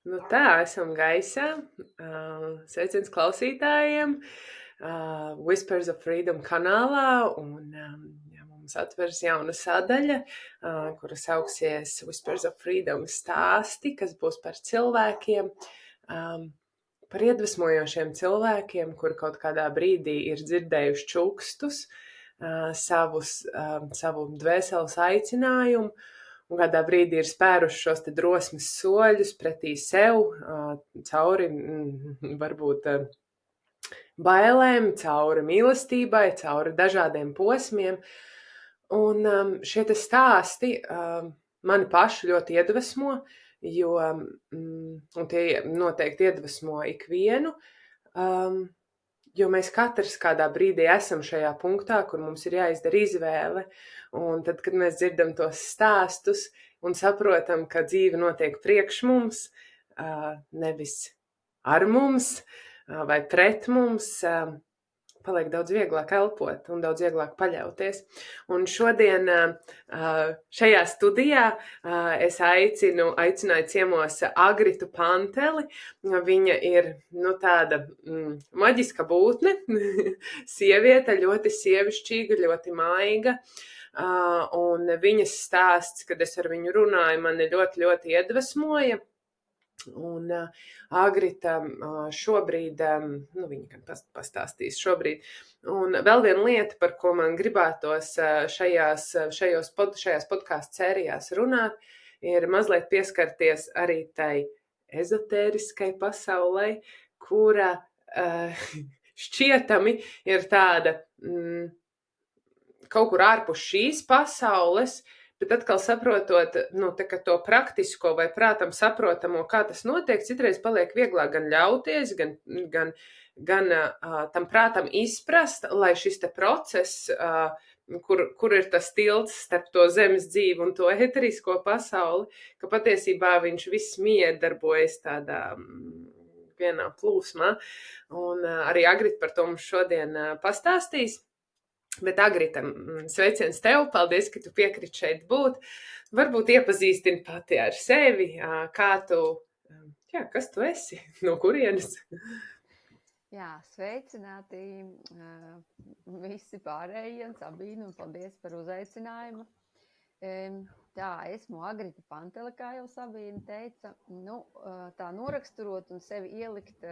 Nu tā, esam gaisā. Sveiciens klausītājiem. Whispers of Freedom kanālā. Un mums atveras jauna sadaļa, kura sauksies Whispers of Freedom stāsti, kas būs par cilvēkiem, par iedvesmojošiem cilvēkiem, kuri kaut kādā brīdī ir dzirdējuši čukstus, savu dvēseles aicinājumu. Un kādā brīdī ir spēruši šos te drosmes soļus pretī sev, cauri varbūt bailēm, cauri mīlestībai, cauri dažādiem posmiem. Un šie te stāsti mani pašu ļoti iedvesmo, jo, un tie noteikti iedvesmo ikvienu, jo mēs katrs kādā brīdī esam šajā punktā, kur mums ir jāizdara izvēle. Un tad, kad mēs dzirdam tos stāstus un saprotam, ka dzīve notiek priekš mums, nevis ar mums vai pret mums, paliek daudz vieglāk elpot un daudz vieglāk paļauties. Un šodien šajā studijā es aicināju ciemos Agritu Panteli. Viņa ir tāda maģiska būtne, sieviete, ļoti sievišķīga, ļoti maiga. Un viņas stāsts, kad es ar viņu runāju, mani ļoti, ļoti iedvesmoja. Un Agrita šobrīd, viņa gan pastāstīs šobrīd. Un vēl viena lieta, par ko man gribētos šajās podkāstu sērijās runāt, ir mazliet pieskarties arī tai ezotēriskai pasaulē, kura šķietami ir tāda kaut kur ārpus šīs pasaules, bet atkal saprotot to praktisko vai prātam saprotamo, kā tas notiek, citreiz paliek vieglāk gan ļauties, gan tam prātam izprast, lai šis te process, kur ir tas tilts starp to zemes dzīvi un to eterisko pasauli, ka patiesībā viņš viss miedarbojas tādā vienā plūsmā. Un arī Agrita par to mums šodien pastāstīs. Bet Agrita, sveiciens tev, paldies, ka tu piekriti šeit būt. Varbūt iepazīstini pati ar sevi, kas tu esi, no kurienes? Jā, sveicināti visi pārējie, Sabīna, un paldies par uzaicinājumu. Tā, esmu Agrita Pantele, kā jau Sabīna teica. Tā noraksturot un sevi ielikt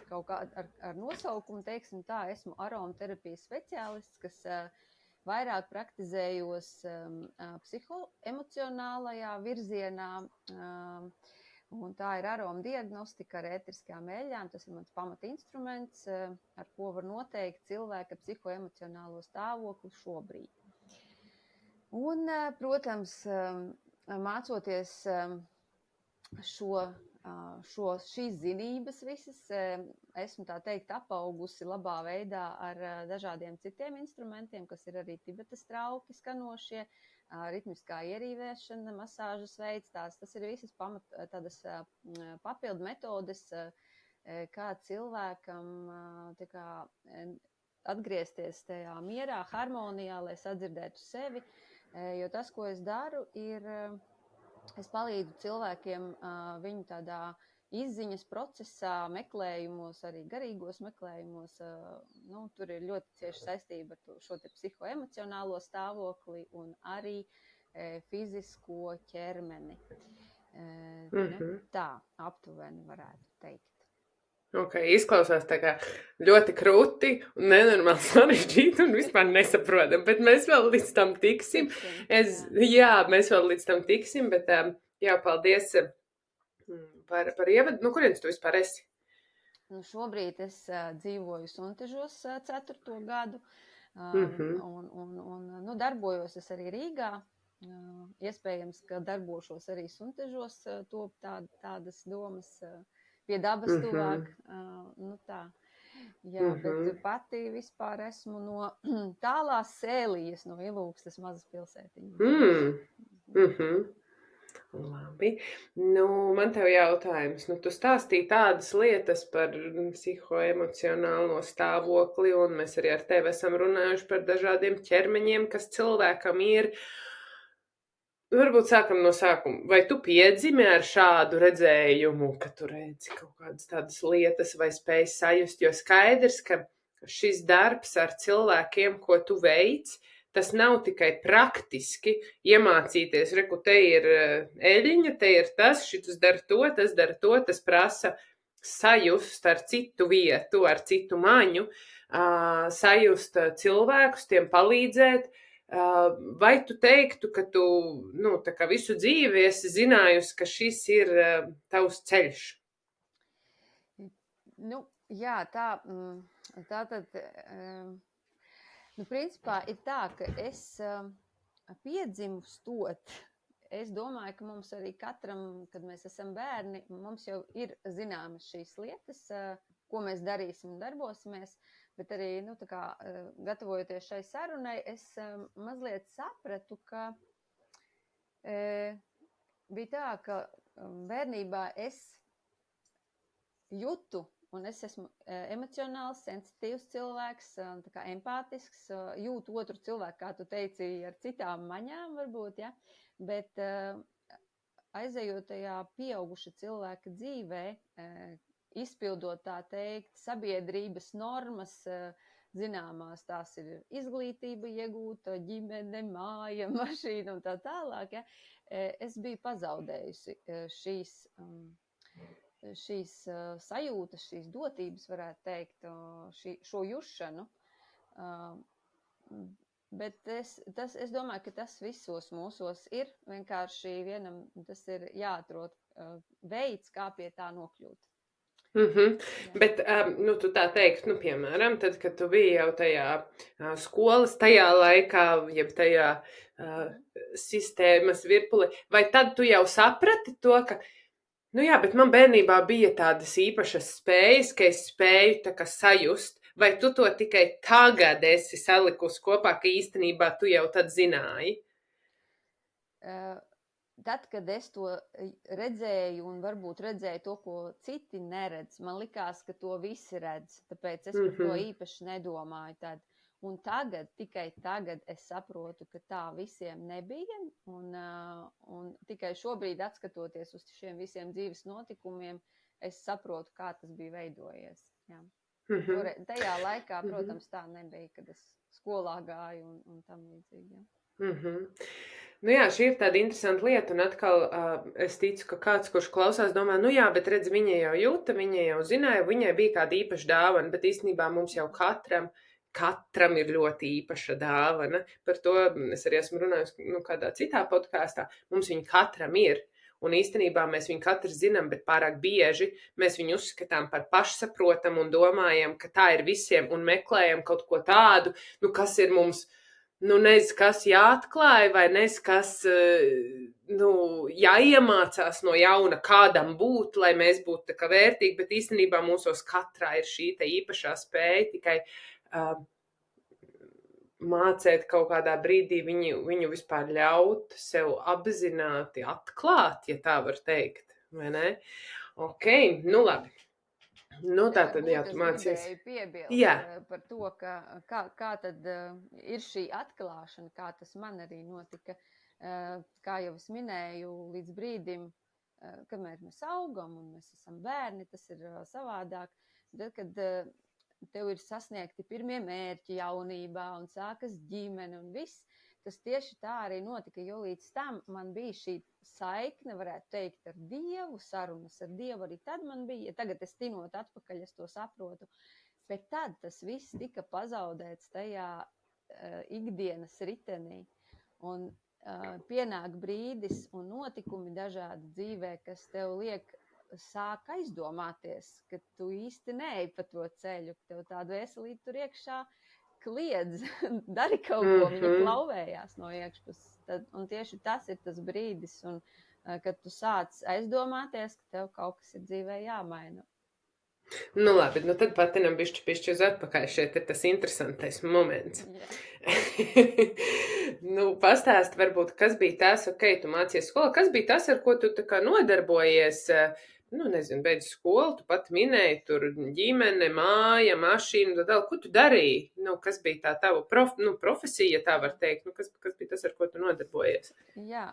kaut kā ar nosaukumu, teiksim tā, esmu aromaterapijas speciālists, kas vairāk praktizējos psihoemocionālajā virzienā, un tā ir aroma diagnostika ar ēteriskām eļļām. Tas ir mans pamatinstruments, ar ko var noteikt cilvēka psihoemocionālo stāvokli šobrīd. Un, protams, mācoties šīs zinības visas, esmu tā teikt apaugusi labā veidā ar dažādiem citiem instrumentiem, kas ir arī tibetas trauki skanošie, ritmiskā ierīvēšana, masāžas veids, tas ir visas tādas papildu metodes, kā cilvēkam atgriezties tajā mierā, harmonijā, lai sadzirdētu sevi. Jo tas, ko es daru, ir, es palīdzu cilvēkiem viņu tādā izziņas procesā, meklējumos, arī garīgos meklējumos. Tur ir ļoti cieši saistība ar šo te psihoemocionālo stāvokli un arī fizisko ķermeni. Tā aptuveni varētu teikt. Izklausās tā kā ļoti krūti un nenormāli sarežģīti un vispār nesaprotam, bet mēs vēl līdz tam tiksim. Mēs vēl līdz tam tiksim, bet paldies par ievadu. Kurienes tu vispār esi? Šobrīd es dzīvoju Suntežos 4. gadu un darbojos es arī Rīgā. Iespējams, ka darbošos arī Suntežos, top tādas domas pie dabas tuvāk. Tā. Jā, bet pati vispār esmu no tālās Sēlijas, no Ilūkstes mazas pilsētiņas. Labi. Man tev jautājums. Tu stāstīji tādas lietas par psihoemocionālo stāvokli, un mēs arī ar tevi esam runājuši par dažādiem ķermeņiem, kas cilvēkam ir. Varbūt sākam no sākuma. Vai tu piedzimi ar šādu redzējumu, ka tu redzi kaut kādas tādas lietas vai spēj sajust? Jo skaidrs, ka šis darbs ar cilvēkiem, ko tu veic, tas nav tikai praktiski iemācīties, reku, te ir eļļiņa, te ir tas, šitas dara to, tas prasa sajust ar citu vietu, ar citu maņu, sajust cilvēkus, tiem palīdzēt. Vai tu teiktu, ka tu tā kā visu dzīvi esi zinājusi, ka šis ir tavs ceļš? Nu, jā, tā tad, principā ir tā, ka es piedzimu stot. Es domāju, ka mums arī katram, kad mēs esam bērni, mums jau ir zināmas šīs lietas, ko mēs darīsim un darbosimies, bet arī, tā kā gatavojoties šai sarunai, es mazliet sapratu, ka bija tā, ka bērnībā es jūtu, un es esmu emocionāls, sensitīvs cilvēks, tā kā empātisks, jūtu otru cilvēku, kā tu teici, ar citām maņām varbūt, ja, bet aizejot tajā pieauguša cilvēka dzīvē, izpildot tā teikt sabiedrības normas, zināmās, tās ir izglītība iegūta, ģimene, māja, mašīna un tā tālāk, ja, es biju pazaudējusi šīs sajūtas, šīs dotības, varētu teikt, šo jušanu. Bet es domāju, ka tas visos mūsos ir, vienkārši vienam tas ir jāatrod veids, kā pie tā nokļūt. Bet, tu tā teikt, piemēram, tad, kad tu biji jau tajā skolas, tajā laikā, jeb tajā sistēmas virpuli, vai tad tu jau saprati to, ka, jā, bet man bērnībā bija tādas īpašas spējas, ka es spēju tā kā sajust, vai tu to tikai tagad esi salikusi kopā, ka īstenībā tu jau tad zināji? Tad, kad es to redzēju un varbūt redzēju to, ko citi neredz, man likās, ka to visi redz, tāpēc es par to īpaši nedomāju tad. Un tagad, tikai tagad es saprotu, ka tā visiem nebija, un tikai šobrīd atskatoties uz šiem visiem dzīves notikumiem, es saprotu, kā tas bija veidojies. Jā. Tajā laikā, protams, tā nebija, kad es skolā gāju un tam līdzīgi. Jā, šī ir tāda interesanta lieta, un atkal es ticu, ka kāds, kurš klausās, domā, jā, bet redz, viņa jau jūta, viņa jau zināja, viņai bija kāda īpaša dāvana, bet īstenībā mums jau katram ir ļoti īpaša dāvana. Par to es arī esmu runājusi kādā citā podkāstā. Mums viņa katram ir, un īstenībā mēs viņu katrs zinām, bet pārāk bieži mēs viņu uzskatām par pašsaprotamu un domājam, ka tā ir visiem, un meklējam kaut ko tādu, kas ir mums, nezinu, kas jāatklāj, vai nezinu, kas jāiemācās no jauna kādam būt, lai mēs būtu tā kā vērtīgi, bet īstenībā mūsos katrā ir šī te īpašā spēja tikai mācēt kaut kādā brīdī viņu vispār ļaut sev apzināti atklāt, ja tā var teikt, vai ne? Ok, labi. Tā tad jā, tu mācies. Es gribēju piebilst par to, kā tad ir šī atklāšana, kā tas man arī notika. Kā jau es minēju, līdz brīdim, kamēr mēs augam un mēs esam bērni, tas ir savādāk. Tad, kad tev ir sasniegti pirmie mērķi jaunībā un sākas ģimene un viss, tas tieši tā arī notika, jo līdz tam man bija šī saikne, varētu teikt, ar Dievu, sarunas ar Dievu arī tad man bija, tagad es tinot atpakaļ, es to saprotu, bet tad tas viss tika pazaudēts tajā ikdienas ritenī, un pienāk brīdis un notikumi dažādi dzīvē, kas tev liek sāk aizdomāties, ka tu īsti neej pa to ceļu, ka tev tā dvēselīte tur iekšā kliedz, dari kaut ko, viņa klauvējās no iekšpuses. Un tieši tas ir tas brīdis, kad tu sāc aizdomāties, ka tev kaut kas ir dzīvē jāmaina. Nu labi, nu tad patinam bišķi uz atpakaļ. Šeit ir tas interesantais moments. Jā. Nu, pastāsti varbūt, kas bija tas, tu mācies skolā, kas bija tas, ar ko tu tā kā nodarbojies, nu, nezinu, beidz skolu, tu pat minēji tur ģimene, māja, mašīna, tad vēl, ko tu darīji? Nu, kas bija tā tava profesija, tā var teikt, nu, kas bija tas, ar ko tu nodarbojies? Jā,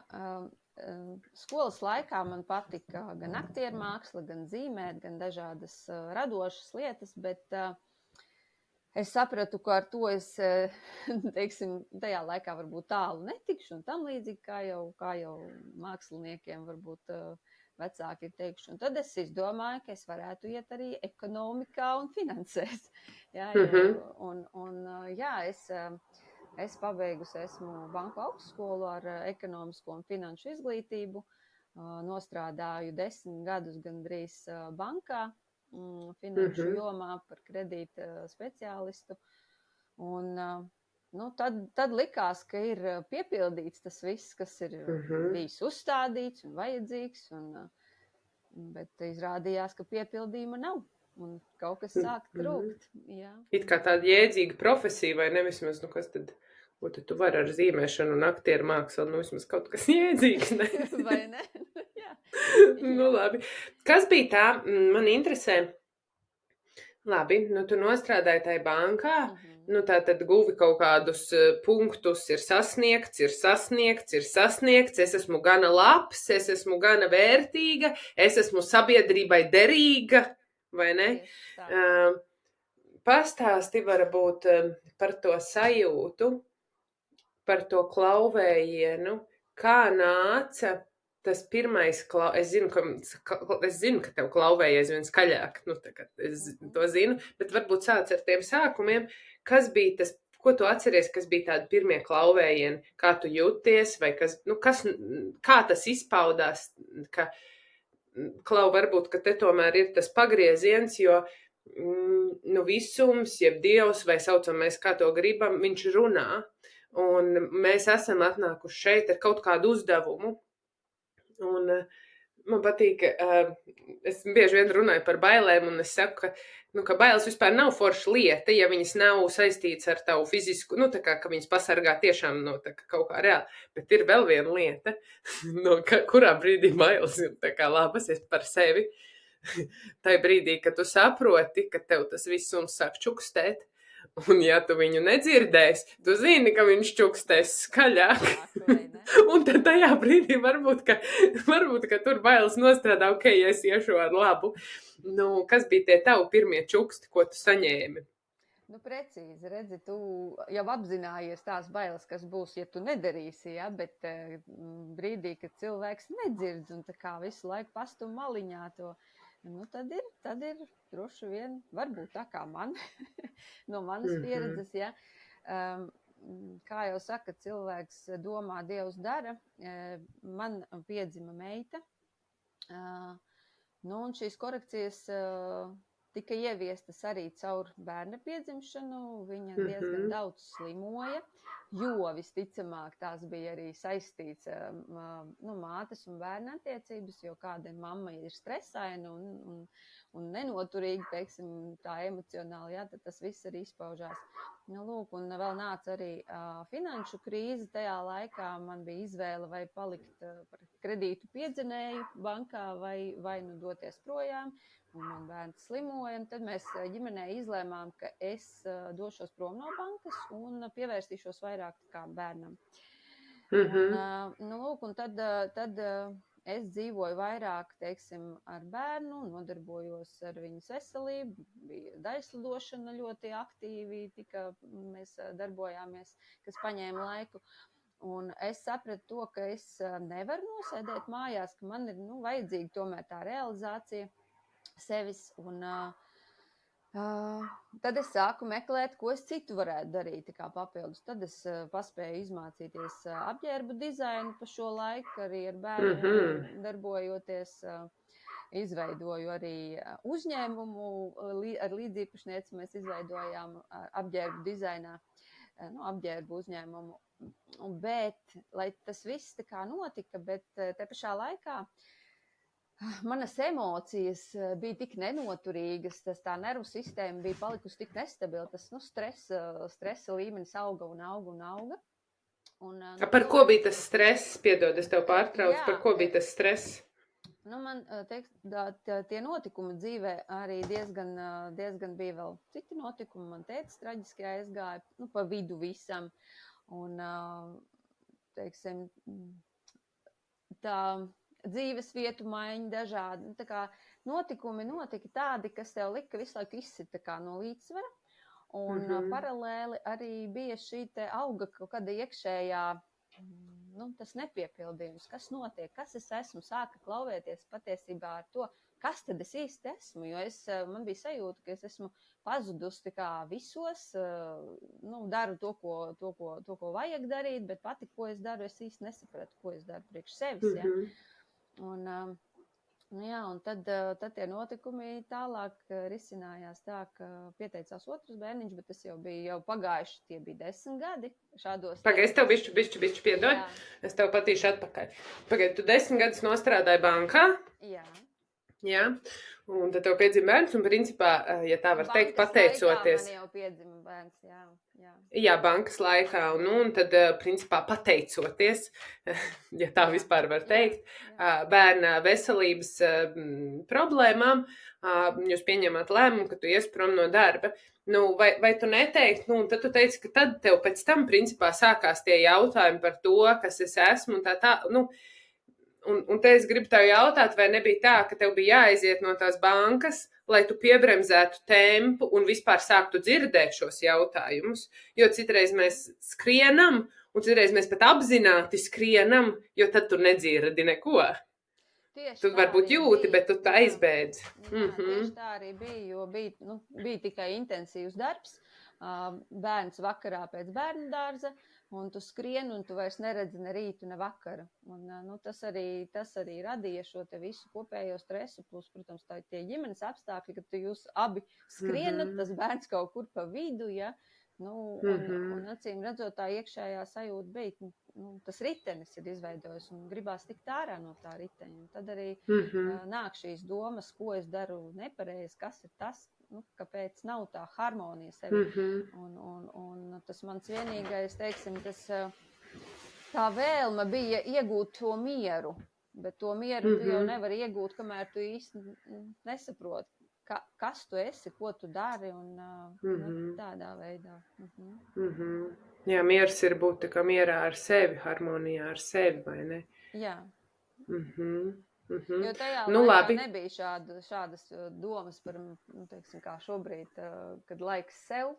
skolas laikā man patika gan aktiermāksla, gan zīmēt, gan dažādas radošas lietas, bet es sapratu, ka ar to es, teiksim, tajā laikā varbūt tālu netikšu un tam līdzīgi, kā jau māksliniekiem varbūt vecāki ir teikuši. Un tad es izdomāju, ka es varētu iet arī ekonomikā un finansēt. Jā, es pabeigusi esmu banku augstskolu ar ekonomisko un finanšu izglītību. Nostrādāju 10 gadus gandrīz bankā, finanšu jomā par kredīta speciālistu. Un tad likās, ka ir piepildīts tas viss, kas ir bijis uzstādīts un vajadzīgs. Bet izrādījās, ka piepildījuma nav. Un kaut kas sāk trūkt. Jā. It kā tāda jēdzīga profesija, vai ne? Vismaz, nu kas tad tu vari ar zīmēšanu un aktieru mākslu, nu vismaz kaut kas jēdzīgs, ne? Vai ne? Jā. Nu labi. Kas bija tā, man interesē, labi, nu tu nostrādāji tajā bankā, nu tā tad guvi kaut kādus punktus, ir sasniegts, es esmu gana labs, es esmu gana vērtīga, es esmu sabiedrībai derīga, vai ne? Pastāsti varbūt par to sajūtu, par to klauvējienu, kā nāca tas pirmais es zinu, ka tev klauvējies vien skaļāk, nu tā kā es to zinu, bet varbūt sāc ar tiem sākumiem, kas bija tas, ko tu atceries, kas bija tādi pirmie klauvējieni, kā tu jūties, vai kā tas izpaudās, ka klau varbūt, ka te tomēr ir tas pagrieziens, jo visums, jeb Dievs, vai saucam mēs, kā to gribam, viņš runā. Un mēs esam atnākuši šeit ar kaut kādu uzdevumu. Un man patīk, es bieži vien runāju par bailēm, un es saku, ka bailes vispār nav forša lieta, ja viņas nav saistītas ar tavu fizisku, ka viņas pasargā tiešām no kaut kā reāli. Bet ir vēl viena lieta, kurā brīdī bailes ir labas par sevi. Tai brīdī, kad tu saproti, ka tev tas visums sāk čukstēt, un ja tu viņu nedzirdēsi, tu zini, ka viņš čukstēs skaļāk. Un tad tajā brīdī varbūt, ka tur bailes nostrādā, ja es iešu ar labu. Nu, kas bija tie tavi pirmie čuksti, ko tu saņēmi? Nu, precīzi, redzi, tu jau apzinājies tās bailes, kas būs, ja tu nedarīsi, ja? Bet brīdī, kad cilvēks nedzird un tā kā visu laiku pastum maliņā to, tad ir droši vien, varbūt tā kā man, no manas pieredzes, ja. Kā jau saka, cilvēks domā, Dievs dara, man piedzima meita, un šīs korekcijas tika ieviestas arī caur bērna piedzimšanu, viņa diezgan daudz slimoja, jo visticamāk tās bija arī saistīts mātes un bērna attiecības, jo kāda mamma ir stresaina un nenoturīga, teiksim, tā emocionāli, jā, tad tas viss arī izpaužās. Lūk, un vēl nāca arī finanšu krīze tajā laikā, man bija izvēle vai palikt par kredītu piedzinēju bankā vai doties projām. Un man bērns slimoja, un tad mēs ģimenē izlēmām, ka es došos prom no bankas un pievērstīšos vairāk kā bērnam. Un tad es dzīvoju vairāk, teiksim, ar bērnu, nodarbojos ar viņas veselību, bija daļslidošana ļoti aktīvi, mēs darbojāmies, kas paņēma laiku. Un es sapratu to, ka es nevaru nosēdēt mājās, ka man ir vajadzīga tomēr tā realizācija sevis, un tad es sāku meklēt, ko es citu varētu darīt, kā papildus. Tad es paspēju izmācīties apģērbu dizainu pa šo laiku, arī ar bērniem darbojoties, izveidoju arī uzņēmumu, ar līdziepašnieci mēs izveidojām apģērbu dizainā, apģērbu uzņēmumu. Bet, lai tas viss tā kā notika, bet te pašā laikā Manas emocijas bija tik nenoturīgas, tā nervu sistēma bija palikusi tik nestabila, tas stresa līmenis auga un auga un auga. Un, Par ko bija tas stress? Piedod, es tev pārtraucu. Par ko bija tas stress? Man teiks, tie notikumi dzīvē arī diezgan bija vēl citi notikumi. Man tētis traģiski aizgāja, pa vidu visam. Un, teiksim, tā dzīves vietu maiņa dažādi. Tā kā notikumi notika tādi, kas tev lika visu laiku izsit no līdzsvara. Un paralēli arī bija šī te auga kaut kāda iekšējā, tas nepiepildījums, kas notiek, kas es esmu, sāka klauvēties patiesībā ar to, kas tad es īsti esmu, jo man bija sajūta, ka es esmu pazudusi visos, daru to, ko vajag darīt, bet pati, ko es daru, es īsti nesapratu, ko es daru priekš sevis, ja. Un tad tie notikumi tālāk risinājās tā, ka pieteicās otrs bērniņš, bet tas jau bija pagājuši, tie bija 10 gadi šādos. Pagaid, es tev bišķi piedod, jā. Es tev patīšu atpakaļ. Pagaid, tu 10 gadus nostrādāji bankā? Jā. Jā, un tad tev piedzima bērns, un principā, ja tā var teikt, pateicoties. Man jau piedzima bērns, jā. Jā, bankas laikā, un tad, principā, pateicoties, ja tā vispār var teikt, bērna veselības problēmām, jūs pieņemat lēmumu, ka tu ies prom no darba. Vai tu neteikti, un tad tu teici, ka tad tev pēc tam, principā, sākās tie jautājumi par to, kas es esmu, un tā. Un te es gribu tev jautāt, vai nebija tā, ka tev bija jāaiziet no tās bankas, lai tu piebremzētu tempu un vispār sāktu dzirdēt šos jautājumus. Jo citreiz mēs skrienam, un citreiz mēs pat apzināti skrienam, jo tad tu nedzirdi neko. Tu varbūt jūti, bet tu tā aizbēdzi. Tieši tā arī bija, jo bija tikai intensīvs darbs. Bērns vakarā pēc bērnu dārza, un tu skrieni, un tu vairs neredzi ne rītu, ne vakaru. Un, tas arī radīja šo te visu kopējo stresu, plus, protams, tā ir tie ģimenes apstākļi, kad jūs abi skrienat, tas bērns kaut kur pa vidu, ja, un acīm redzot tā iekšējā sajūta bija, tas ritenis ir izveidojis, un gribās tikt ārā no tā riteņa. Un tad arī nāk šīs domas, ko es daru nepareizi, kas ir tas, kāpēc nav tā harmonija sevi. Un tas mans vienīgais, teiksim, tā vēlme bija iegūt to mieru, bet to mieru tu jau nevari iegūt, kamēr tu īsti nesaproti, kas tu esi, ko tu dari, un tādā veidā. Jā, miers ir būt tā kā mierā ar sevi, harmonijā ar sevi, vai ne? Jā. Jo tajā laikā nebija šādas domas par, teiksim, kā šobrīd, kad laiks sev,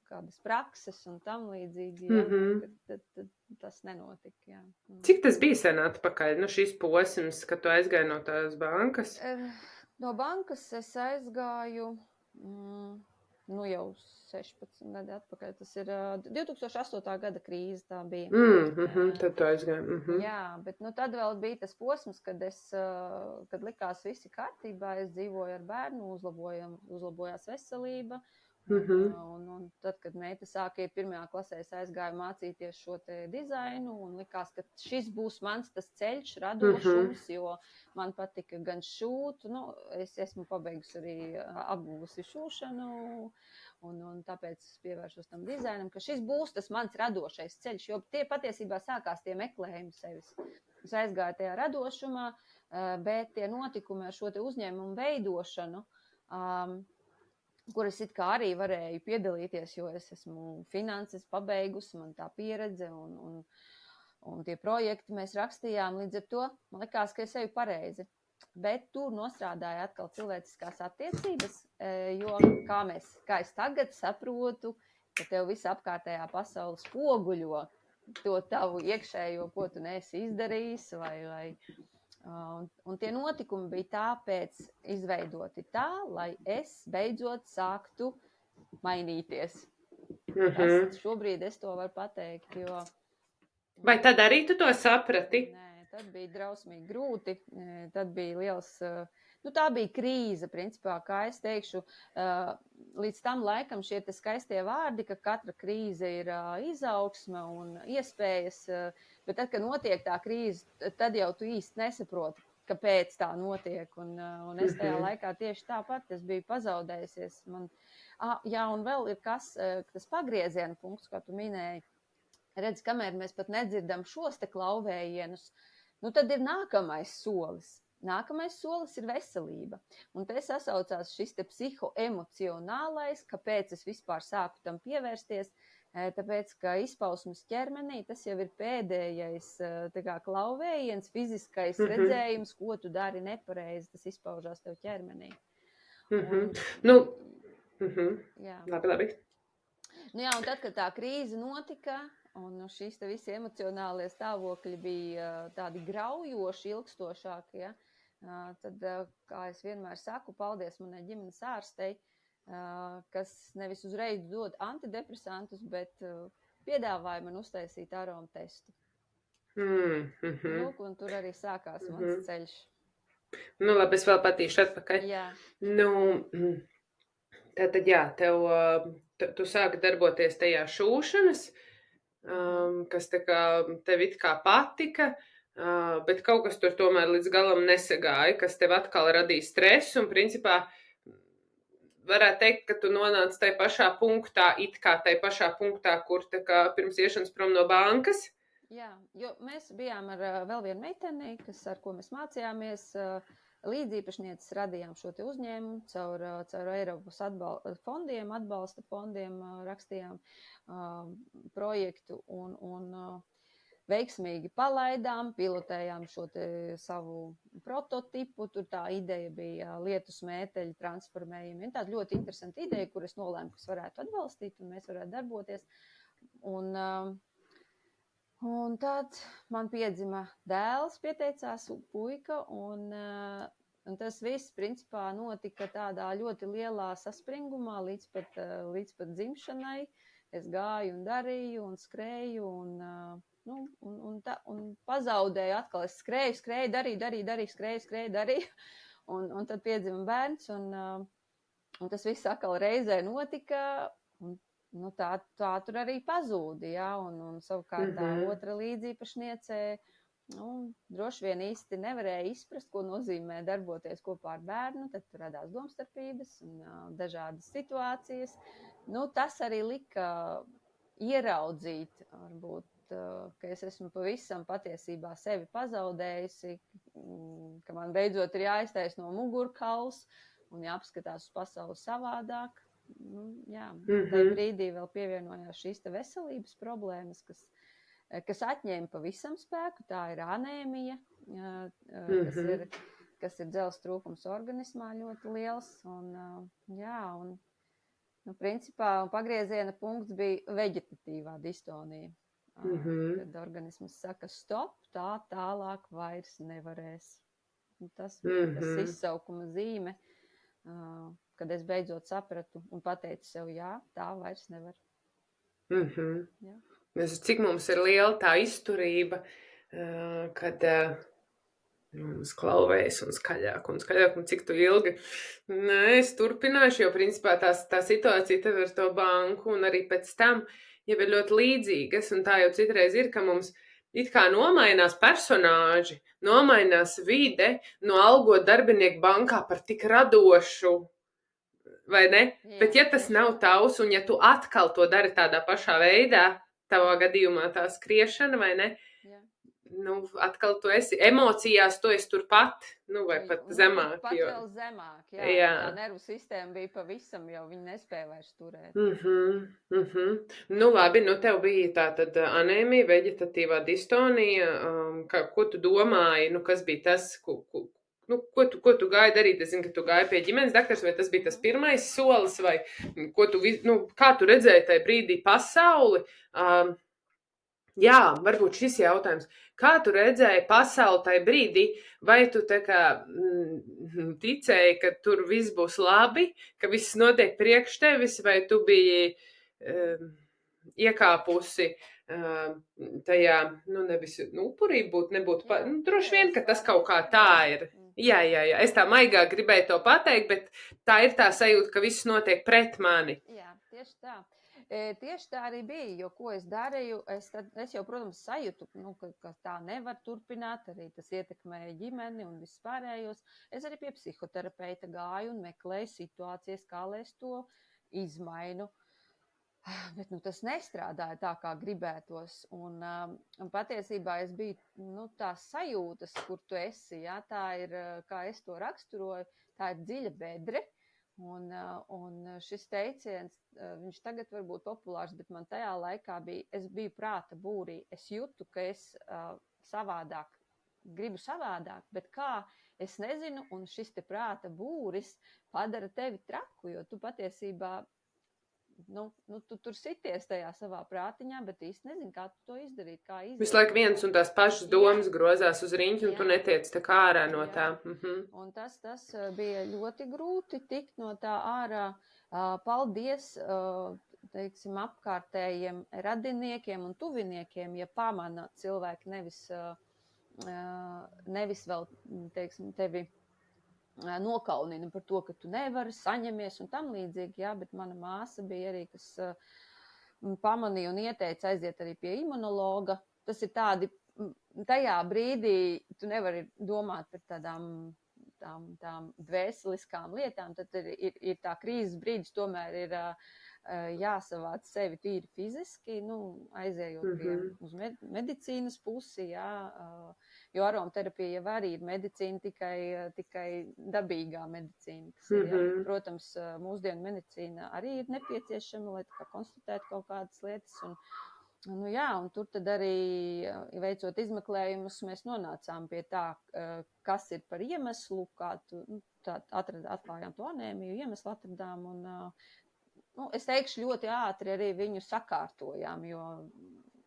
kādas prakses un tam līdzīgi, tad tas nenotika, jā. Cik tas bija sen atpakaļ, šīs posms, kad tu aizgāji no tās bankas? No bankas es aizgāju, jau 16 gadi atpakaļ. Tas ir 2008. gada krīze tā bija. Tad tu aizgāji. Jā, bet tad vēl bija tas posms, kad likās visi kārtībā, es dzīvoju ar bērnu, uzlabojās veselība. Un tad, kad meita sāka iet 1. klasē, es aizgāju mācīties šo te dizainu un likās, ka šis būs mans tas ceļš, radošums, jo man patika gan šūt, es esmu pabeigusi arī apguvusi šūšanu un tāpēc es pievēršos tam dizainam, ka šis būs tas mans radošais ceļš, jo tie patiesībā sākās tie meklējumi sevis. Es aizgāju tajā radošumā, bet tie notikumi ar šo te uzņēmumu veidošanu, kur es it kā arī varēju piedalīties, jo es esmu finanses pabeigusi, man tā pieredze un tie projekti mēs rakstījām, līdz ar to man likās, ka es eju pareizi. Bet tur nostrādāja atkal cilvēciskās attiecības, jo kā es tagad saprotu, ka tev visa apkārtējā pasaule spoguļo to tavu iekšējo, ko tu neesi izdarījis, un tie notikumi bija tāpēc izveidoti tā, lai es beidzot sāktu mainīties. Šobrīd es to varu pateikt, jo... Vai tad arī tu to saprati? Nē, tad bija drausmīgi grūti, tad bija liels... tā bija krīze, principā, kā es teikšu, līdz tam laikam šie te skaistie vārdi, ka katra krīze ir izaugsme un iespējas, bet tad, kad notiek tā krīze, tad jau tu īsti nesaproti, kāpēc tā notiek. Un es tajā laikā tieši tāpat, es biju pazaudējusies. Jā, un vēl ir tas pagrieziena punkts, kā tu minēji. Redz, kamēr mēs pat nedzirdam šos te klauvējienus, nu tad ir nākamais solis. Nākamais solis ir veselība. Un te sasaucās šis te psihoemocionālais, kāpēc es vispār sāku tam pievērsties, tāpēc, ka izpausmes ķermenī tas jau ir pēdējais tā kā klauvējiens, fiziskais redzējums, ko tu dari nepareizi, tas izpaužās tev ķermenī. Jā. Labi. Nu jā, un tad, kad tā krīze notika, un šīs te visi emocionālie stāvokļi bija tādi graujoši, ilgstošāki, ja? Tad, kā es vienmēr saku, paldies manai ģimenes ārstei, kas nevis uzreiz dod antidepresantus, bet piedāvāja man uztaisīt aromu testu. Lūk, un tur arī sākās mans ceļš. Nu, labi, es vēl patīšu atpakaļ. Jā. Nu, tātad, jā, tu sāki darboties tajā šūšanas, kas tā kā tev it kā patika, bet kaut kas tur tomēr līdz galam nesagāja, kas tev atkal radīja stresu, un principā varētu teikt, ka tu nonāc tai pašā punktā, kur tā kā pirms iešanas prom no bankas. Jā, jo mēs bijām ar vēl vienu meiteni, ar ko mēs mācījāmies, līdzīpašnieces radījām šo te uzņēmumu, caur Eiropas atbalsta fondiem rakstījām projektu un veiksmīgi palaidām, pilotējām šo te savu prototipu, tur tā ideja bija lietus mēteļu transformējumi. Tāda ļoti interesanta ideja, kur es nolēmu, kas varētu atbalstīt un mēs varētu darboties. Un tad man piedzima dēls, pieteicās puika, un tas viss principā notika tādā ļoti lielā saspringumā līdz pat dzimšanai. Es gāju un darīju un skrēju un pazaudēju atkal. Es skrēju, darīju, un tad piedzima bērns, un tas viss atkal reizē notika, un tā tur arī pazūdi, jā, un savukārt tā otra līdzīpašniece, droši vien īsti nevarēja izprast, ko nozīmē darboties kopā ar bērnu, tad tur radās domstarpības un dažādas situācijas. Tas arī lika ieraudzīt, varbūt, ka es esmu pavisam patiesībā sevi pazaudējusi, ka man beidzot ir jāiztais no mugurkauls un jāapskatās uz pasauli savādāk. Tajā brīdī vēl pievienojās šīs te veselības problēmas, kas atņēma pavisam spēku. Tā ir anēmija, kas ir dzelzs trūkums organismā ļoti liels. Principā pagrieziena punkts bija veģetatīvā distonija. Kad organisms saka stop, tā tālāk vairs nevarēs. Tas bija tas izsaukuma zīme, kad es beidzot sapratu un pateicu sev, jā, tā vairs nevar. Cik mums ir liela tā izturība, kad mums klauvējas un skaļāk, un cik tu ilgi. Es turpināšu, jo principā tā situācija tev ar to banku un arī pēc tam jau ir ļoti līdzīgas, un tā jau citreiz ir, ka mums it kā nomainās personāži, nomainās vide, no algot darbinieku bankā par tik radošu, vai ne? Jā. Bet ja tas nav tavs, un ja tu atkal to dari tādā pašā veidā, tavā gadījumā tā skriešana, vai ne? Jā. Atkal tu esi emocijās, tu esi turpat, vai pat zemāk. Pat vēl zemāk, jā. Tā nervu sistēma bija pavisam, jau viņi nespēja vairs turēt. Labi, tev bija tā tad anēmija, veģetatīvā distonija, ko tu domāji, kas bija tas, ko tu gāji darīt? Es zinu, ka tu gāji pie ģimenes daktars, vai tas bija tas pirmais solis, vai kā tu redzēji tajā brīdī pasauli? Jā, varbūt šis jautājums. Kā tu redzēji pasauli tajā brīdī? Vai tu tā kā ticēji, ka tur viss būs labi, ka viss notiek priekš tevis, vai tu biji iekāpusi tajā, nevis upurība būt, nebūtu, droši vien, ka tas kaut kā tā ir. Jā, es tā maigāk gribēju to pateikt, bet tā ir tā sajūta, ka viss notiek pret mani. Jā, tieši tā. Tieši tā arī bija, jo ko es darīju, es jau, protams, sajūtu, ka tā nevar turpināt, arī tas ietekmēja ģimeni un viss pārējos. Es arī pie psihoterapeita gāju un meklēju situācijas, kā lai es to izmainu. Bet tas nestrādāja tā, kā gribētos. Un patiesībā es biju tās sajūtas, kur tu esi. Ja, tā ir, kā es to raksturoju, tā ir dziļa bedre. Un šis teiciens, viņš tagad var būt populārs, bet man tajā laikā es biju prāta būrī. Es jūtu, ka es savādāk, gribu savādāk, bet kā, es nezinu, un šis te prāta būris padara tevi traku, jo tu patiesībā tu tur sities tajā savā prātiņā, bet īsti nezini, kā tu to izdarīt, kā izdarīt. Visu laiku viens un tās pašas domas grozās uz riņķi, un tu netiec tā kā ārā no tā. Un tas bija ļoti grūti tikt no tā ārā. Paldies, teiksim, apkārtējiem radiniekiem un tuviniekiem, ja pamana cilvēki nevis vēl, teiksim, tevi nokaunina par to, ka tu nevari, saņemies un tam līdzīgi, jā, bet mana māsa bija arī, kas pamanīja un ieteica aiziet arī pie imunologa. Tas ir tādi, tajā brīdī tu nevari domāt par tām dvēseliskām lietām, tad ir tā krīzes brīdis, tomēr ir jāsavāc sevi tīri fiziski, aizējot uz medicīnas pusi, jā, jo aromaterapija jau arī ir medicīna, tikai dabīgā medicīna. Kas ir, jā. Protams, mūsdienu medicīna arī ir nepieciešama, lai konstatētu kaut kādas lietas. Un tur tad arī, veicot izmeklējumus, mēs nonācām pie tā, kas ir par iemeslu, kā atklājām to anēmiju, iemeslu atradām un es teikšu ļoti ātri arī viņu sakārtojām, jo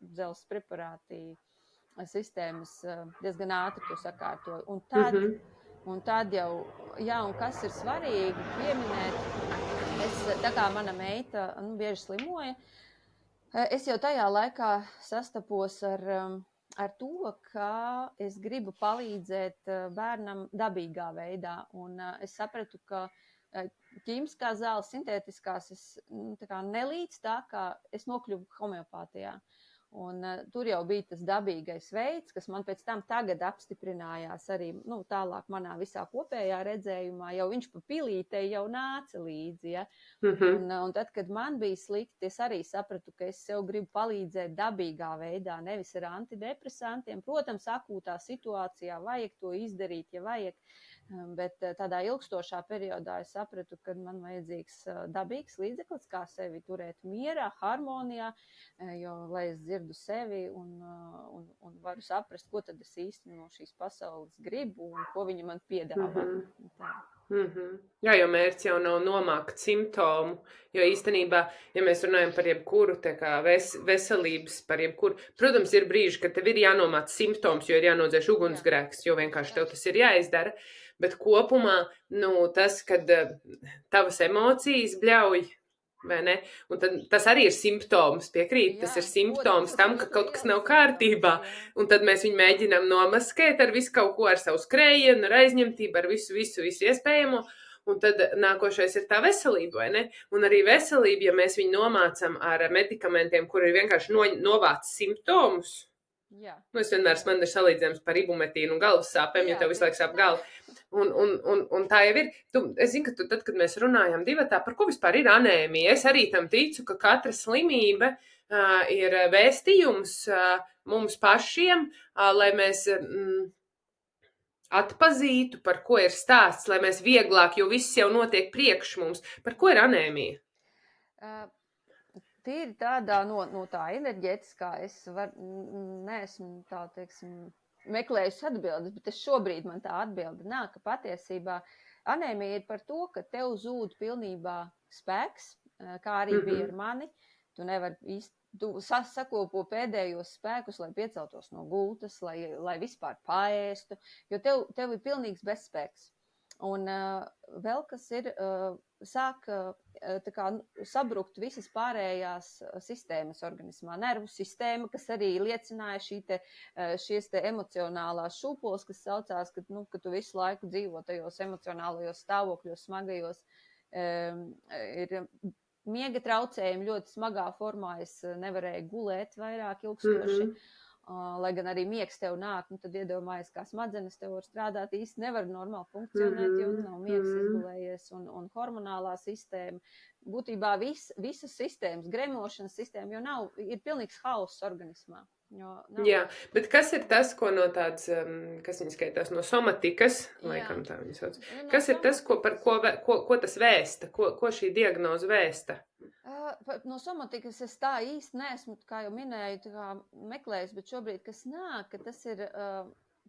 dzelzs preparāti sistēmas diezgan ātri to sakārtoja. Un tad jau, jā, un kas ir svarīgi pieminēt, tā kā mana meita bieži slimoja, es jau tajā laikā sastapos ar to, ka es gribu palīdzēt bērnam dabīgā veidā. Un es sapratu, ka ķīmiskās zāles, sintētiskās, es nelīdz tā, kā es nokļuvu homeopātijā. Un tur jau bija tas dabīgais veids, kas man pēc tam tagad apstiprinājās arī tālāk manā visā kopējā redzējumā, jau viņš pa pilītei jau nāca līdzi. Ja? Un tad, kad man bija slikti, es arī sapratu, ka es sev gribu palīdzēt dabīgā veidā, nevis ar antidepresantiem. Protams, akūtā situācijā vajag to izdarīt, ja vajag, bet tādā ilgstošā periodā es sapratu, ka man vajadzīgs dabīgs līdzeklis, kā sevi turēt mierā, harmonijā, jo, lai es dzirdu sevi un varu saprast, ko tad es īsti no šīs pasaules gribu un ko viņa man piedāvā. Jā, jo mērķis jau nav nomākt simptomu, jo īstenībā, ja mēs runājam par jebkuru veselības, par jebkuru, protams, ir brīži, kad tev ir jānomāc simptoms, jo ir jānodzēš ugunsgrēks, jo vienkārši tev tas ir jāizdara, bet kopumā, tas, kad tavas emocijas bļauj, vai ne? Un tad tas arī ir simptoms, piekrīt, tas ir simptoms tam, ka kaut kas nav kārtībā, un tad mēs viņu mēģinām nomaskēt ar visu kaut ko, ar savu skrējienu, ar aizņemtību, ar visu iespējamo, un tad nākošais ir tā veselība, vai ne? Un arī veselība, ja mēs viņu nomācam ar medikamentiem, kur ir vienkārši novāc simptomus. Jā. Es vienmēr man ir salīdzinājums par ibumetīnu un galvas sāpēm, ja tev visu laiku sāp galva. Un tā jau ir. Es zinu, ka tad, kad mēs runājam divatā, par ko vispār ir anēmija, es arī tam ticu, ka katra slimība ir vēstījums mums pašiem, lai mēs atpazītu, par ko ir stāsts, lai mēs vieglāk, jo viss jau notiek priekš mums. Par ko ir anēmija? Tīri tādā no tā enerģētiskā es neesmu tā, teiksim, meklējusi atbildes, bet šobrīd man tā atbilde nāk, ka patiesībā anēmija ir par to, ka tev zūd pilnībā spēks, kā arī bija ar mani. Tu nevari tu sakopo pēdējos spēkus, lai pieceltos no gultas, lai vispār paēstu, jo tev ir pilnīgs bezspēks. Un vēl kas ir, sāk sabrukt visas pārējās sistēmas organismā. Nervu sistēma, kas arī liecināja šies emocionālās šūpoles, kas saucās, ka tu visu laiku dzīvo tajos emocionālajos stāvokļos, smagajos, ir miega traucējumi ļoti smagā formā, es nevarēju gulēt vairāk ilgstoši. Lai gan arī miegs tev nāk, nu tad iedomājies, kā smadzenes tev var strādāt, īsti nevar normāli funkcionēt, jo nav miegs izgulējies un hormonālā sistēma. Būtībā visas sistēmas, gremošanas sistēma, jo ir pilnīgs hauss organismā. Jā, bet kas ir tas, ko no tāds, kas viņas skaitās no somatikas, laikam tā viņas sauc, kas ir tas, ko tas vēsta, ko šī diagnoze vēsta? No somatikas es tā īsti neesmu, kā jau minēju, meklējis, bet šobrīd, kas nāk, ka tas ir,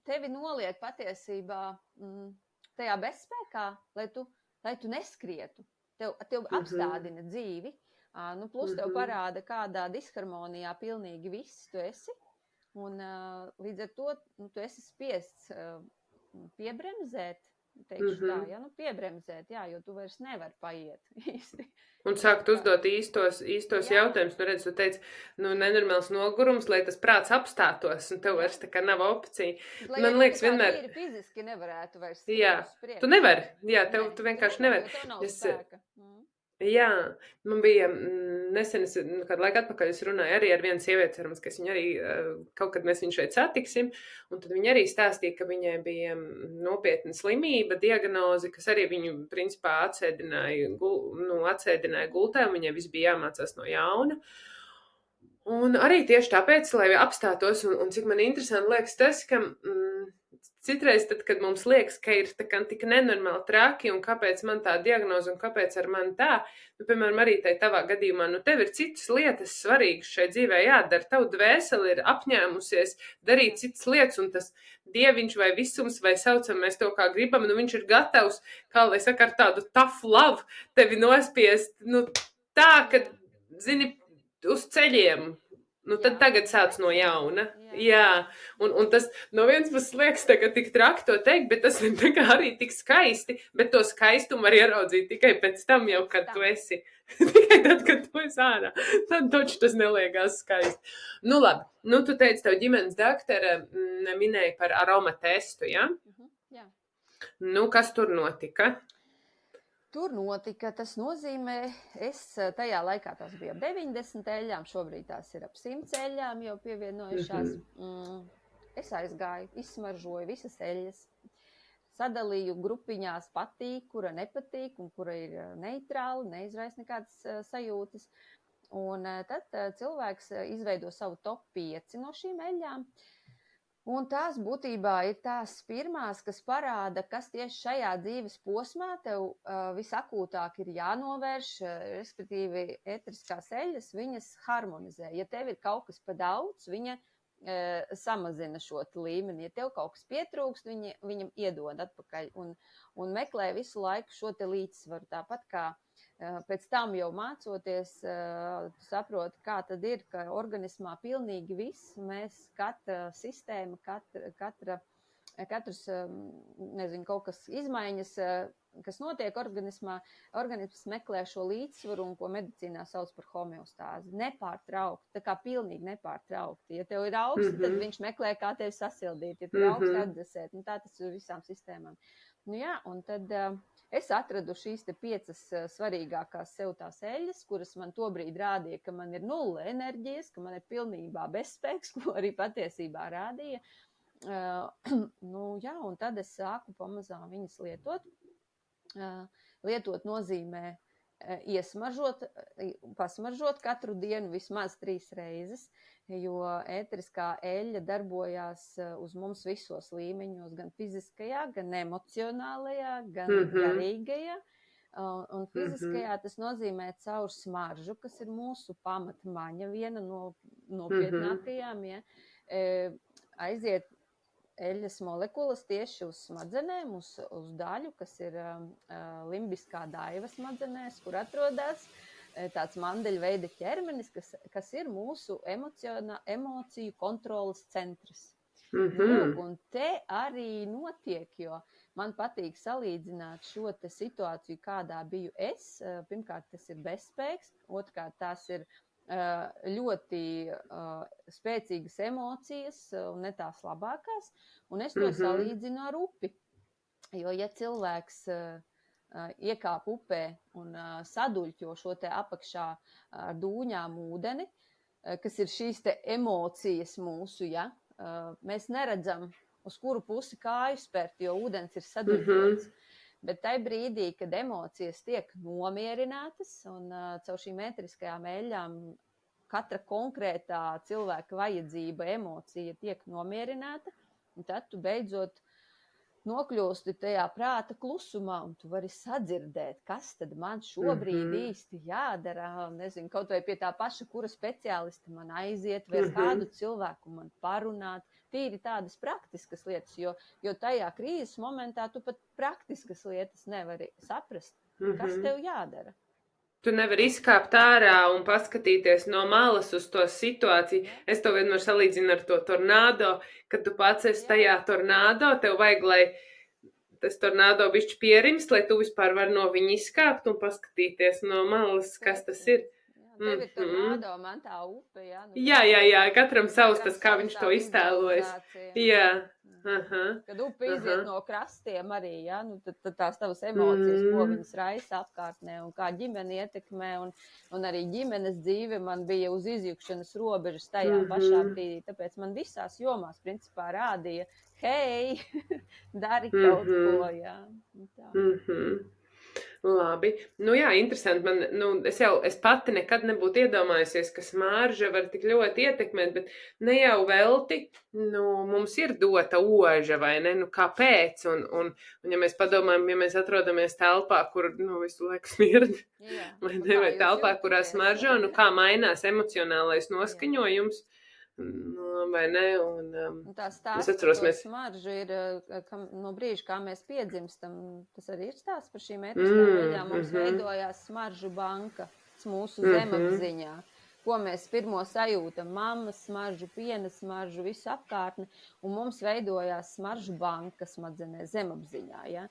tevi noliek patiesībā tajā bezspēkā, lai tu neskrietu, tev apstādina dzīvi, plus tev parāda, kādā disharmonijā pilnīgi viss tu esi, un līdz ar to tu esi spiests piebremzēt, teikšu tā, piebremzēt, jo tu vairs nevari paiet īsti. Un sākt uzdot īstos jautājumus. Nu, redz, tu teici, nenormāls nogurums, lai tas prāts apstātos, un tev vairs tā kā nav opcija. Man liekas, vienmēr... Tīri fiziski nevarētu vairs. Jā, tu nevari. Jā, tu vienkārši nevari. Jo tev nav spēka. Jā, man bija nesen, kādu laiku atpakaļ es runāju arī ar vienu sievieti, cerams, ka viņu arī kaut kad mēs viņu šeit satiksim, un tad viņa arī stāstīja, ka viņai bija nopietna slimība, diagnoze, kas arī viņu principā atsēdināja gultā, un viņai viss bija jāmācās no jauna. Un arī tieši tāpēc, lai apstātos, un cik man interesanti liekas tas, ka citreiz, tad, kad mums liekas, ka ir tā kā tik nenormāli traki, un kāpēc man tā diagnoze, un kāpēc ar mani tā, piemēram, arī tavā gadījumā, tev ir citas lietas svarīgas šai dzīvē jādara, tavu dvēseli ir apņēmusies darīt citas lietas, un tas dieviņš vai visums, vai saucam mēs to kā gribam, viņš ir gatavs, kā lai saka, ar tādu tough love tevi nospiest, tā, ka, zini, uz ceļiem. Tad tagad sāc no jauna. Jā. Un tas no vienas puses liekas tagad tik traki to teikt, bet tas ir tā kā arī tik skaisti, bet to skaistumu var ieraudzīt tikai pēc tam jau, kad tu esi. Tikai tad, kad tu esi ārā. Tad taču tas neliekās skaisti. Labi. Tu teici, tev ģimenes daktara minēja par aromatestu, ja? Jā. Kas tur notika? Tur notika, tas nozīmē, tajā laikā tās bija ap 90 eļļām, šobrīd tās ir ap 100 eļļām jau pievienojušās. Es aizgāju, izsmaržoju visas eļļas, sadalīju grupiņās patīk, kura nepatīk un kura ir neitrāli, neizraisa nekādas sajūtas. Un tad cilvēks izveido savu top 5 no šīm eļļām. Un tās būtībā ir tās pirmās, kas parāda, kas tieši šajā dzīves posmā tev visakūtāk ir jānovērš, respektīvi eteriskās eļļas, viņas harmonizē. Ja tev ir kaut kas pa daudz, viņa samazina šo līmeni. Ja tev kaut kas pietrūkst, viņam iedod atpakaļ un meklē visu laiku šo te līdzsvaru. Tāpat kā pēc tam jau mācoties, tu saproti, kā tad ir, ka organismā pilnīgi viss, mēs katra sistēma, katrs, nezinu, kaut kas izmaiņas, kas notiek organismā, organisms meklē šo līdzsvaru, un ko medicīnā sauc par homeostāzi. Nepārtraukti, tā kā pilnīgi nepārtraukti. Ja tev ir augsti, tad viņš meklē, kā tevi sasildīt. Ja tev ir augsti, atdzesēt. Tā tas ir visām sistēmām. Jā, un tad es atradu šīs te 5 svarīgākās sev tās eļļas, kuras man tobrīd rādīja, ka man ir 0 enerģijas, ka man ir pilnībā bezspēks, ko arī patiesībā rādīja. Jā, un tad es sāku pamazām viņas lietot. Lietot nozīmē pasmaržot katru dienu vismaz 3 reizes, jo ēteriskā eļļa darbojās uz mums visos līmeņos, gan fiziskajā, gan emocionālajā, gan garīgajā. Un fiziskajā tas nozīmē caur smaržu, kas ir mūsu pamatmaņa, viena no nopietnākajām, aiziet eļļas molekulas tieši uz smadzenēm, uz daļu, kas ir limbiskā daiva smadzenēs, kur atrodas tāds mandeļveida ķermenis, kas ir mūsu emociju kontrolas centrs. Un te arī notiek, jo man patīk salīdzināt šo te situāciju, kādā biju es. Pirmkārt, tas ir bezspēks, otrkārt, tās ir ļoti spēcīgas emocijas un ne tās labākās, un es to salīdzinu ar upi. Jo, ja cilvēks iekāp upē un saduļķo šo te apakšā ar dūņām ūdeni, kas ir šīs te emocijas mūsu, ja? Mēs neredzam, uz kuru pusi kāju spērt, jo ūdens ir saduļķots. Bet tai brīdī, kad emocijas tiek nomierinātas un caur šīm ētriskajām eļļām katra konkrētā cilvēka vajadzība, emocija tiek nomierināta, un tad tu beidzot nokļūsti tajā prāta klusumā, un tu vari sadzirdēt, kas tad man šobrīd īsti jādara, nezinu, kaut vai pie tā paša, kura speciālista man aiziet, vai ar kādu cilvēku man parunāt, tīri tādas praktiskas lietas, jo tajā krīzes momentā tu pat praktiskas lietas nevari saprast, kas tev jādara. Tu nevari izkāpt ārā un paskatīties no malas uz to situāciju. Es to vienmēr salīdzinu ar to tornādo, kad tu pats esi tajā tornādo, tev vajag, lai tas tornādo bišķi pierimst, lai tu vispār vari no viņa izkāpt un paskatīties no malas, kas tas ir. Tev ir tornādo, man tā upe, jā? Jā, katram savs tas, kā viņš to iztēlojas. Jā. Kad upe iziet no krastiem arī, jā, tad tās tavas emocijas, ko viņas raisa apkārtnē un kā ģimeni ietekmē, un arī ģimenes dzīve man bija uz izjukšanas robežas tajā pašā brīdī, tāpēc man visās jomās principā rādīja, hei, dari kaut ko, jā. Labi. Jā, interesanti. Es pati nekad nebūtu iedomājusies, ka smarža var tik ļoti ietekmēt, bet ne jau velti, mums ir dota oža, vai ne? Kāpēc? Un ja mēs padomājam, ja mēs atrodamies telpā, kur, visu laiku smird, vai ne, vai telpā, kurā smaržo, kā mainās emocionālais noskaņojums, vai ne? Un tā stāsts par to smaržu ir, no brīža, kā mēs piedzimstam, tas arī ir stāsts par šīm ētriskām eļļām. Mums veidojās smaržu banka mūsu zemapziņā, ko mēs pirmo sajūtam, mammas smaržu, piena smaržu, visu apkārtni, un mums veidojās smaržu banka smadzenē zemapziņā, ja?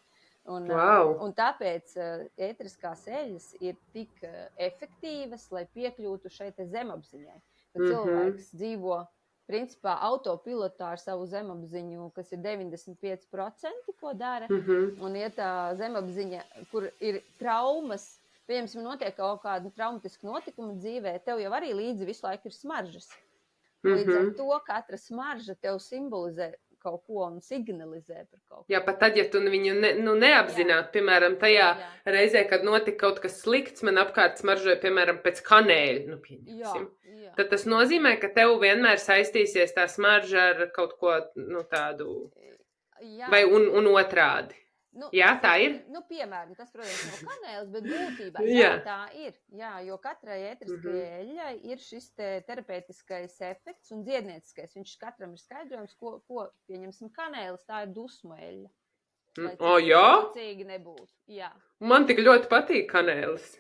Un tāpēc ētriskās eļļas ir tik efektīvas, lai piekļūtu šai te zemapziņai. Kad cilvēks dzīvo, principā, autopilotā ar savu zemapziņu, kas ir 95%, ko dara, un ja tā zemapziņa, kur ir traumas, piemēram, notiek kaut kāda traumatiska notikuma dzīvē, tev jau arī līdzi visu laiku ir smaržas. Līdz ar to katra smarža tev simbolizē kaut ko un signalizē par kaut ko. Jā, pat tad, ja tu viņu neapzināti, piemēram, tajā reizē, kad notika kaut kas slikts, man apkārt smaržoja, piemēram, pēc kanēļa, pieņemsim. Tad tas nozīmē, ka tev vienmēr saistīsies tā smarža ar kaut ko, tādu, vai un otrādi. Jā, tā ir? Piemēram, tas, protams, nav kanēlis, bet būtībā tā ir. Jā, jo katrai ētriskajai eļļai ir šis terapeitiskais efekts un dziednieciskais. Viņš katram ir skaidrojums, ko pieņemsim kanēlis, tā ir dusmu eļļa. Jā? Nebūtu. Jā. Man tik ļoti patīk kanēlis.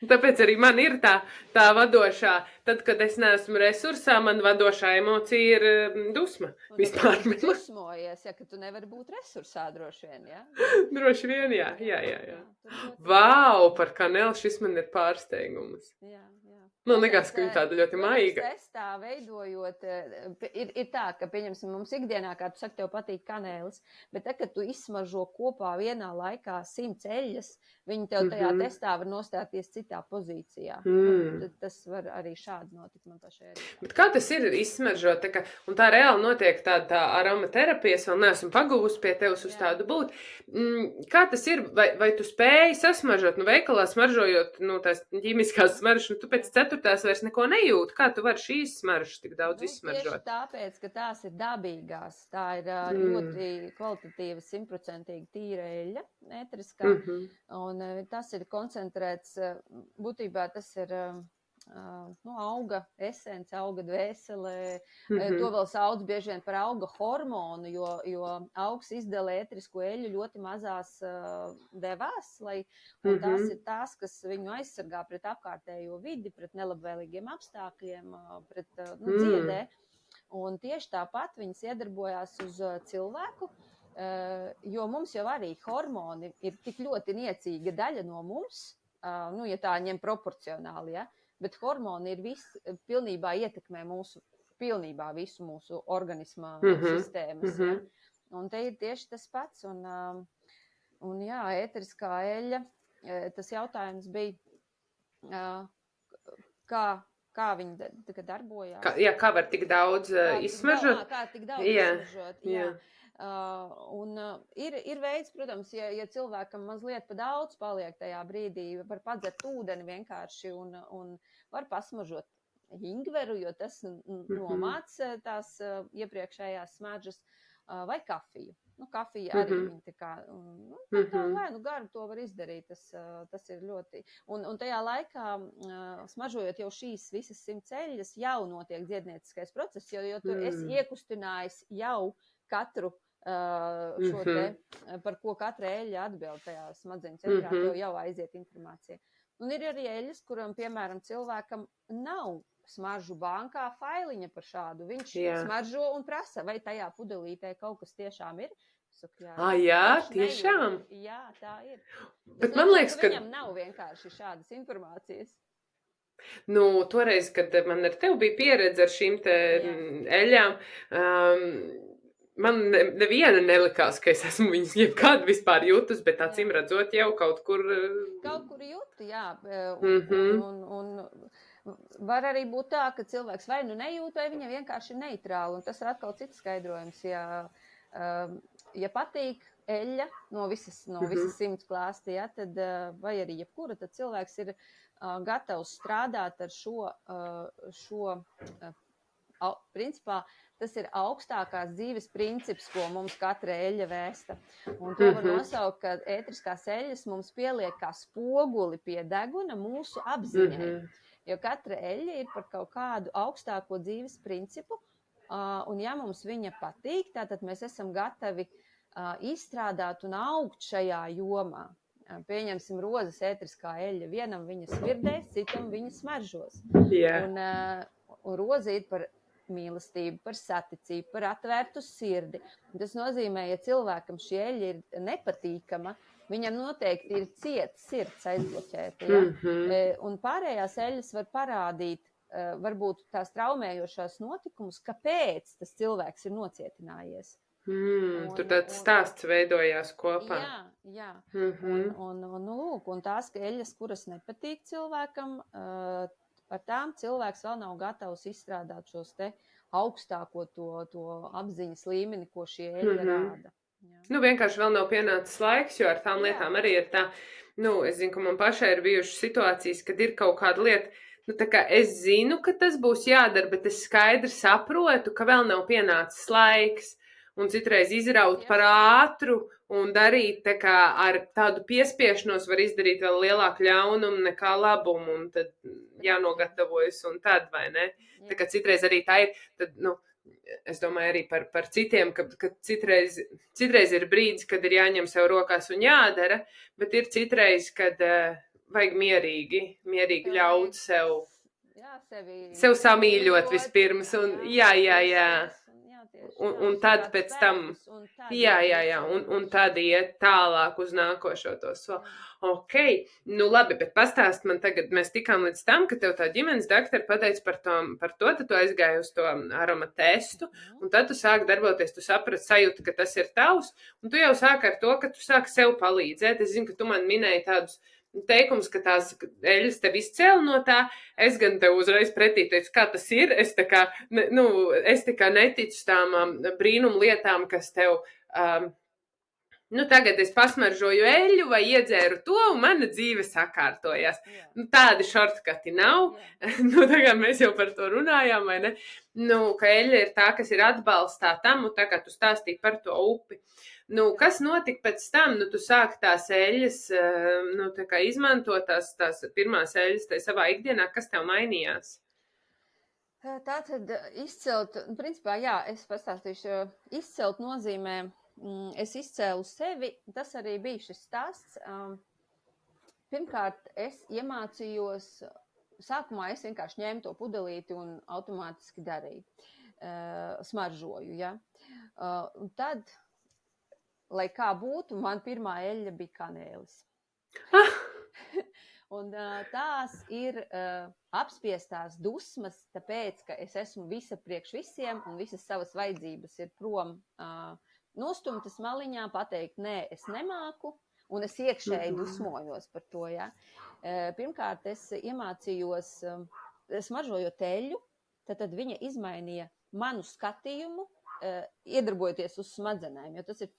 Tāpēc arī man ir tā vadošā, tad, kad es neesmu resursā, man vadošā emocija ir dusma. Vispār. Dusmojies, ka tu nevari būt resursā droši vien, jā? Droši vien, jā. Vau, par kaneli šis man ir pārsteigums. Jā. Man liekas, ka viņa tāda ļoti maiga. Testā veidojot, ir tā, ka, pieņemsim, mums ikdienā, kā tu saki, tev patīk kanēlis, bet tad, kad tu izsmaržo kopā vienā laikā 100 eļļas, viņi tev tajā testā var nostāties citā pozīcijā. Tad tas var arī šādi notikt man pašai arī. Bet kā tas ir izsmaržot? Un tā reāli notiek tā aromaterapijas, vēl neesmu pagūvusi pie tevis uz tādu būt. Kā tas ir? Vai tu spēji sasmaržot? Veikalā smaržojot, tās ķīmiskās smaržas, tu pēc 4. vairs neko nejūti. Kā tu vari šīs smaržas tik daudz izsmaržot? Tieši tāpēc, ka tās ir dabīgās. Tā ir ļoti kvalitatīva, 100% tīra eļļa, ētriskā. Un tas ir koncentrēts, būtībā tas ir auga esence, auga dvēsele. To vēl sauc bieži vien par auga hormonu, jo augs izdala ētrisko eļļu ļoti mazās devās, un tās ir tās, kas viņu aizsargā pret apkārtējo vidi, pret nelabvēlīgiem apstākļiem, pret dziedē. Un tieši tāpat viņas iedarbojās uz cilvēku, jo mums jau arī hormoni ir tik ļoti niecīga daļa no mums, ja tā ņem proporcionāli, ja? Bet hormoni ir pilnībā ietekmē visu mūsu organisma sistēmas. Ja? Un te ir tieši tas pats. Un Un jā, ēteriskā eļļa, tas jautājums bija, kā viņi darbojās. Kā var tik daudz izsmaržot? Kā tik daudz izsmaržot, jā. Ir veids, protams, ja cilvēkam mazliet pa daudz paliek tajā brīdī, var padzert ūdeni vienkārši un var pasmažot ingveru, jo tas nomāc tās iepriekšējās smaržas, vai kafiju. Kafija arī viņa tā kā, garu to var izdarīt, tas ir ļoti, un tajā laikā smažojot jau šīs visas 100 eļļas, jau notiek dziednieciskais process, jo tu esi iekustinājis jau katru šo te, par ko katra eļļa atbild tajā smadzeņu centrā, tev jau aiziet informācija. Un ir arī eļļas, kuram, piemēram, cilvēkam nav smaržu bankā failiņa par šādu. Viņš smaržo un prasa, vai tajā pudelītē kaut kas tiešām ir. Saku, tiešām? Jā, tā ir. Bet man liekas, ka viņam nav vienkārši šādas informācijas. Toreiz, kad man ar tevi bija pieredze ar šīm te eļļām, man neviena nelikās, ka es esmu viņas jebkādu vispār jūtus, bet acīm redzot jau kaut kur jūtu, jā. Un var arī būt tā, ka cilvēks vai nejūt, vai viņa vienkārši ir neitrāla. Un tas ir atkal cits skaidrojums. Ja patīk eļļa no visas 100 klāsti, tad, vai arī jebkura, tad cilvēks ir gatavs strādāt ar šo principā, tas ir augstākās dzīves princips, ko mums katra eļļa vēsta. Un to var nosaukt, ka ētriskās eļļas mums pieliek kā spoguli pie deguna mūsu apziņai. Jo katra eļļa ir par kaut kādu augstāko dzīves principu, un ja mums viņa patīk, tātad mēs esam gatavi izstrādāt un augt šajā jomā. Pieņemsim rozes ētriskā eļļa, vienam viņa smirdēs, citam viņa smaržos. Un roze ir par mīlestību, par saticību, par atvērtu sirdi. Un tas nozīmē, ja cilvēkam šī eļļa ir nepatīkama, viņam noteikti ir cieta sirds aizbloķēta. Ja? Un pārējās eļļas var parādīt varbūt tās traumējošās notikumus, kāpēc tas cilvēks ir nocietinājies. Tur tāds stāsts veidojās kopā. Jā. Un tās eļļas, kuras nepatīk cilvēkam, ar tām cilvēks vēl nav gatavs izstrādāt šos te augstāko to apziņas līmeni, ko šī eļļa rāda. Vienkārši vēl nav pienācis laiks, jo ar tām lietām arī ir tā, es zinu, ka man pašai ir bijušas situācijas, kad ir kaut kāda lieta, tā kā es zinu, ka tas būs jādara, bet es skaidri saprotu, ka vēl nav pienācis laiks, un citreiz izraut par ātru un darīt tā kā ar tādu piespiešanos var izdarīt vēl lielāku ļaunumu nekā labumu, un tad jānogatavojas un tad, vai ne? Tā kā citreiz arī tā ir, tad, es domāju arī par citiem, ka citreiz ir brīdis, kad ir jāņem sev rokās un jādara, bet ir citreiz, kad vajag mierīgi ļaut sev samīļot vispirms, un un tad pēc tam, un tad iet tālāk uz nākošo to soli. Ok, labi, bet pastāst man tagad, mēs tikām līdz tam, ka tev tā ģimenes daktere pateica par to, tad tu aizgāji uz to aromatestu, un tad tu sāki darboties, tu saprati, sajūti, ka tas ir tavs, un tu jau sāki ar to, ka tu sāki sev palīdzēt. Es zinu, ka tu man minēji tādus teikums, ka tās eļļas tev izcēla no tā, es gan tev uzreiz pretī teicu, kā tas ir, es tā kā neticu tām brīnum lietām, kas tev, tagad es pasmaržoju eļļu vai iedzēru to, un mana dzīve sakārtojās. Tādi šortkati nav, tagad mēs jau par to runājām, vai ne? Ka eļļa ir tā, kas ir atbalstā tam, un tā kā tu stāstīji par to upi. Kas notika pēc tam? Tu sāki tās eļļas, tā kā izmantot tās pirmās eļļas tai savā ikdienā, kas tev mainījās? Tātad izcelt, principā, es pastāstīšu, izcelt nozīmē, es izcēlu sevi, tas arī bija šis stāsts. Pirmkārt, es iemācījos, sākumā es vienkārši ņēmu to pudelīti un automātiski darīju, smaržoju, ja. Un tad, lai kā būtu, man pirmā eļļa bija kanēlis. Un tās ir apspiestās dusmas, tāpēc, ka es esmu visa priekš visiem un visas savas vajadzības ir prom nostumtas maliņā, pateikt, nē, es nemāku. un es iekšēji dusmojos par to, ja. Pirmkārt, es iemācījos, smaržojot eļļu, tad viņa izmainīja manu skatījumu, iedarbojoties uz smadzenēm, jo tas ir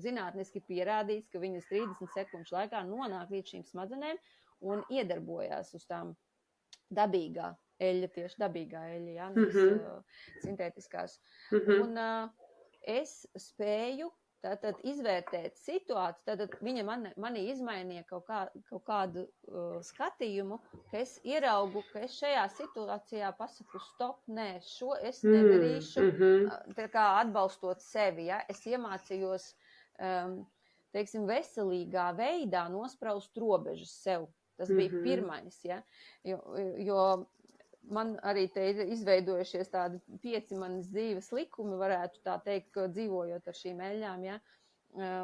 zinātniski pierādīts, ka viņas 30 sekundžu laikā nonāk līdz šīm smadzenēm un iedarbojās uz tām dabīgā eļļa, tieši dabīgā eļļa, ja, nevis sintētiskās. Un es spēju tātad izvērtēt situāciju, tātad viņa mani izmainīja kaut kādu skatījumu, ka es ieraugu, ka es šajā situācijā pasaku stop, nē, šo es nedarīšu, tā kā atbalstot sevi, ja, es iemācījos, teiksim, veselīgā veidā nospraust robežas sev. Tas bija pirmais, ja, jo man arī te ir izveidojušies tādi 5 manas dzīves likumi, varētu tā teikt, dzīvojot ar šīm eļļām, ja.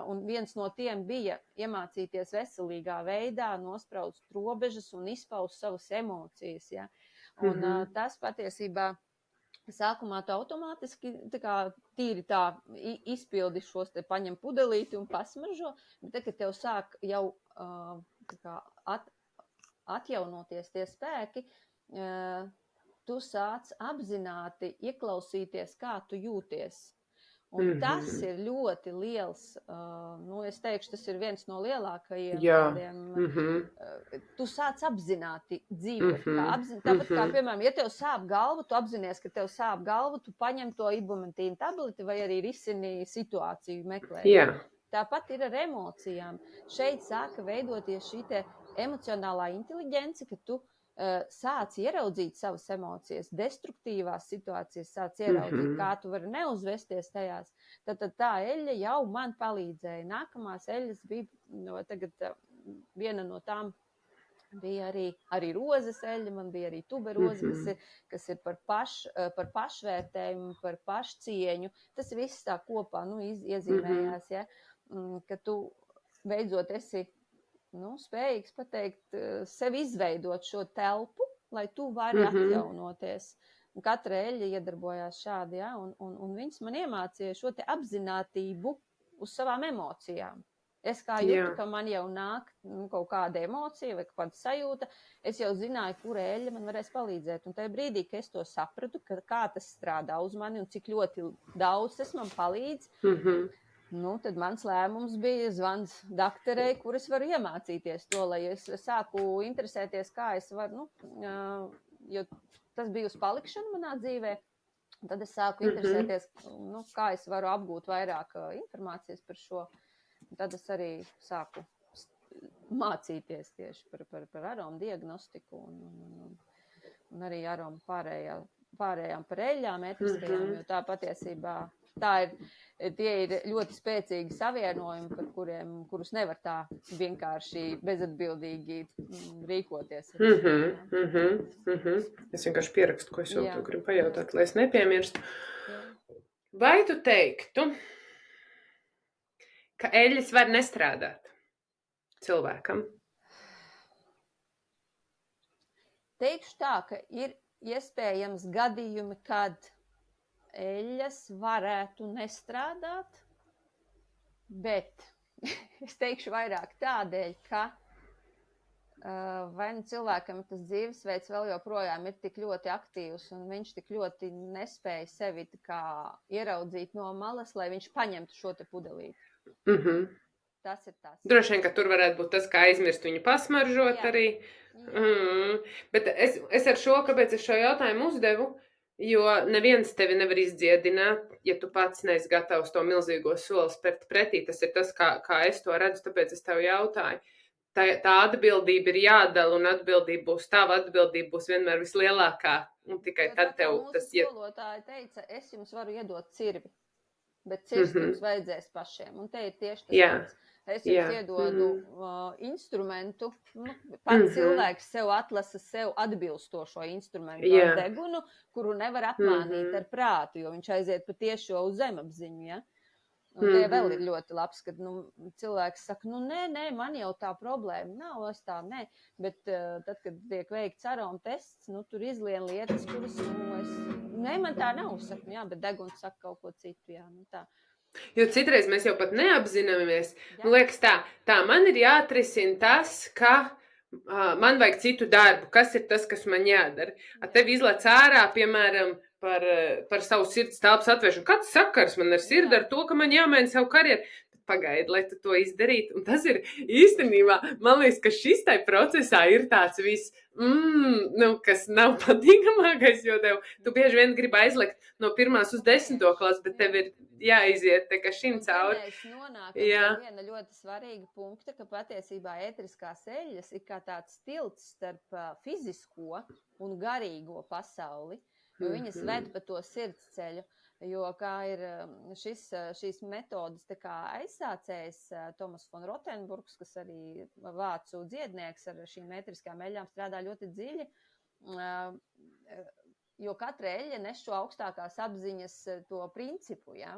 Un viens no tiem bija iemācīties veselīgā veidā, nospraust robežas un izpaust savas emocijas, ja. Un tas patiesībā sākumā tu automātiski tā kā tīri tā izpildi šos te paņem pudelīti un pasmaržo, bet tad, kad tev sāk jau tā kā atjaunoties tie spēki, tu sāc apzināti ieklausīties, kā tu jūties. Un tas ir ļoti liels, es teikšu, tas ir viens no lielākajiem tādiem, tu sāc apzināti dzīvot. Tāpat kā, piemēram, ja tev sāp galva, tu apzinies, ka tev sāp galva, tu paņem to ibumentīnu tableti vai arī risini situāciju meklēt. Jā. Tāpat ir ar emocijām. Šeit sāka veidoties šī te emocionālā inteliģence, ka tu sāc ieraudzīt savas emocijas, destruktīvās situācijas sāc ieraudzīt, kā tu vari neuzvesties tajās. Tad tā eļļa jau man palīdzēja. Nākamās eļļas bija, tagad viena no tām bija arī rozes eļļa, man bija arī tuberoze, kas ir par pašvērtējumu, par pašcieņu. Tas viss tā kopā, iezīmējās, ja, ka tu beidzot esi spējīgs pateikt, sev izveidot šo telpu, lai tu vari atjaunoties. Un katra eļļa iedarbojās šādi, ja, un viņas man iemācīja šo te apzinātību uz savām emocijām. Es kā jūtu, ka man jau nāk kaut kāda emocija vai kaut kāda sajūta, es jau zināju, kura eļļa man varēs palīdzēt. Un tajā brīdī, kad es to sapratu, kā tas strādā uz mani un cik ļoti daudz tas man palīdz, tad mans lēmums bija zvans dakterei, kur es varu iemācīties to, lai es sāku interesēties, kā es varu, jo tas bija uz palikšanu manā dzīvē, tad es sāku interesēties, kā es varu apgūt vairāk informācijas par šo, un tad es arī sāku mācīties tieši par aromu diagnostiku un arī aromu pārējām par eļļām etiskajām, jo tā patiesībā tie ir ļoti spēcīgi savienojumi, kurus nevar tā vienkārši bezatbildīgi rīkoties. Es vienkārši pierakstu, ko es jau to gribu pajautāt, lai es nepiemirstu. Vai tu teiktu, ka eļļas var nestrādāt cilvēkam? Teikšu tā, ka ir iespējams gadījumi, kad eļļas varētu nestrādāt, bet es teikšu vairāk tādēļ, ka vai nu cilvēkam tas dzīvesveids vēl joprojām ir tik ļoti aktīvs un viņš tik ļoti nespēja sevi tā kā ieraudzīt no malas, lai viņš paņemtu šo te pudelīti. Tas ir tas. Droši vien, ka tur varētu būt tas, kā aizmirst viņu pasmaržot arī. Bet es ar šo, kāpēc es šo jautājumu uzdevu, jo neviens tevi nevar izdziedināt, ja tu pats neesi gatavs to milzīgo soli spērt pretī. Tas ir tas, kā es to redzu, tāpēc es tev jautāju. Tā atbildība ir jādala, un tava atbildība būs vienmēr vislielākā. Un tikai tad tev tas ir. Skolotāja teica, es jums varu iedot cirvi, bet cirst jums vajadzēs pašiem. Un te ir tieši tas pats. Es jums iedodu instrumentu, pats cilvēks sev atlasa sev atbilstošo instrumentu ar degunu, kuru nevar apmānīt ar prātu, jo viņš aiziet patiešo uz zemapziņu, ja? Un tie vēl ir ļoti labs, kad cilvēks saka, nē, man jau tā problēma nav, es tā, nē, bet tad, kad tiek veikts aromu tests, tur izlien lietas, kuras, nē, man tā nav, saka, jā, bet deguns saka kaut ko citu, jā, tā. Jo citreiz mēs jau pat neapzināmies. Jā. Man liekas tā man ir jāatrisina tas, ka man vajag citu darbu. Kas ir tas, kas man jādara? Tev izlec ārā, piemēram, par savu sirds telpas atvēršanu. Kāds sakars man ar sirdi ar to, ka man jāmaina savu karjeru? Pagaidi, lai tu to izdarītu. Un tas ir īstenībā, man liekas, ka šis tai procesā ir tāds viss, kas nav patīkamākais, jo tu bieži vien gribi aizlikt no 1. uz 10. klases, bet tev ir jāiziet šim cauri. Mēs nonākam pie viena ļoti svarīga punkta, ka patiesībā ēteriskās eļļas ir kā tāds tilts starp fizisko un garīgo pasauli, jo viņas ved pa to sirds ceļu. Jo kā ir šīs metodas aizsācējs Tomas von Rotenburgs, kas arī vācu dziednieks ar šīm ēteriskām eļļām strādā ļoti dziļi, jo katra eļļa nes šo augstākās apziņas to principu, ja?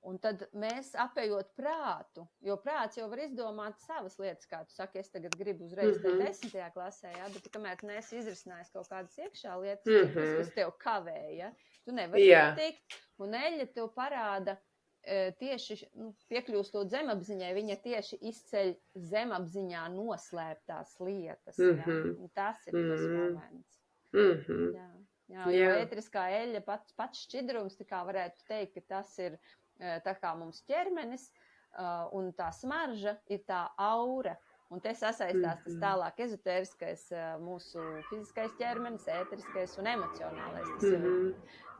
Un tad mēs apējot prātu, jo prāts jau var izdomāt savas lietas, kā tu saki, es tagad gribu uzreiz 10. klasē, ja? Bet kamēr tu neesi izrisinājis kaut kādas iekšā lietas, kas tev kavē, ja? Tu nevari tikt, un eļļa tev parāda tieši, piekļūstot zemapziņai, viņa tieši izceļ zemapziņā noslēptās lietas, ja? Un tas ir tas moments. Jo ēteriskā eļļa pats šķidrums, tā kā varētu teikt, ka tas ir tā kā mums ķermenis, un tā smarža ir tā aura, un te sasaistās tas tālāk ezotēriskais mūsu fiziskais ķermenis, ēteriskais un emocionālais. Tas ir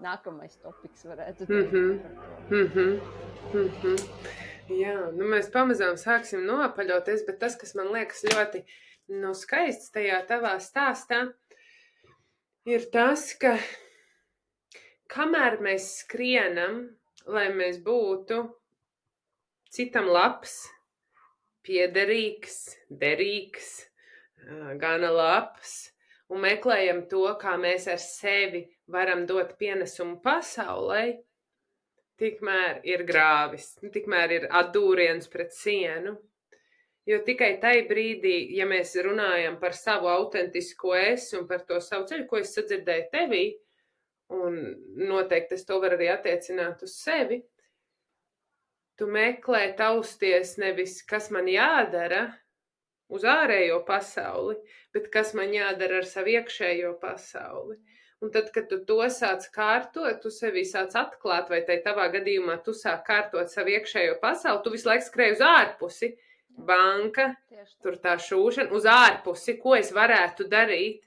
nākamais topiks, varētu teikt. Jā, mēs pamazām sāksim nopaļoties, bet tas, kas man liekas ļoti skaists tajā tavā stāstā, ir tas, ka kamēr mēs skrienam, lai mēs būtu citam labs, piederīgs, derīgs, gana labs, un meklējam to, kā mēs ar sevi varam dot pienesumu pasaulei, tikmēr ir grāvis, tikmēr ir atdūriens pret sienu. Jo tikai tai brīdī, ja mēs runājam par savu autentisko es un par to savu ceļu, ko es sadzirdēju tevī, un noteikti es to varu arī attiecināt uz sevi, tu meklē tausties nevis, kas man jādara uz ārējo pasauli, bet kas man jādara ar savu iekšējo pasauli. Un tad, kad tu to sāc kārtot, tu sevi sāc atklāt, vai tai tavā gadījumā tu sāk kārtot savu iekšējo pasauli, tu visu laiku skrēji uz ārpusi, banka, tur tā šūšana, uz ārpusi, ko es varētu darīt.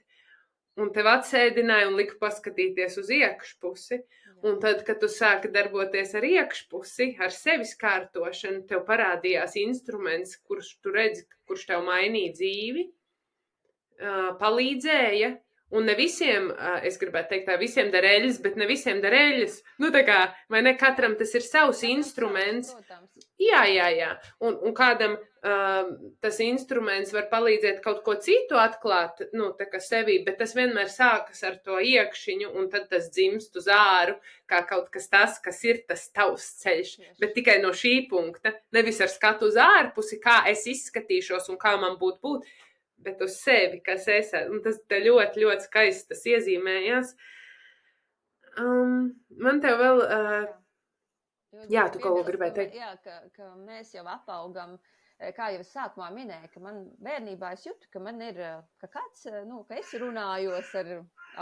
Un tev atsēdināja un lika paskatīties uz iekšpusi. Un tad, kad tu sāki darboties ar iekšpusi, ar sevis kārtošanu, tev parādījās instruments, kurš tu redzi, kurš tev mainīja dzīvi, palīdzēja. Un ne visiem, es gribētu teikt tā, visiem der eļļas, bet ne visiem der eļļas. Vai ne, katram tas ir savs instruments. Jā. Un kādam tas instruments var palīdzēt kaut ko citu atklāt, tā kā sevī, bet tas vienmēr sākas ar to iekšiņu, un tad tas dzimst uz āru, kā kaut kas tas, kas ir tas tavs ceļš. Bet tikai no šī punkta, nevis ar skatu uz ārpusi, kā es izskatīšos un kā man būtu būt, bet uz sevi, kas es esmu. Un tas ļoti, ļoti skaisti tas iezīmējās. Man tev vēl... Jā, tu kaut ko gribēji teikt. Jā, ka mēs jau apaugam, kā jau es sākumā minēju, ka man bērnībā es jūtu, ka man ir, ka kāds, ka es runājos ar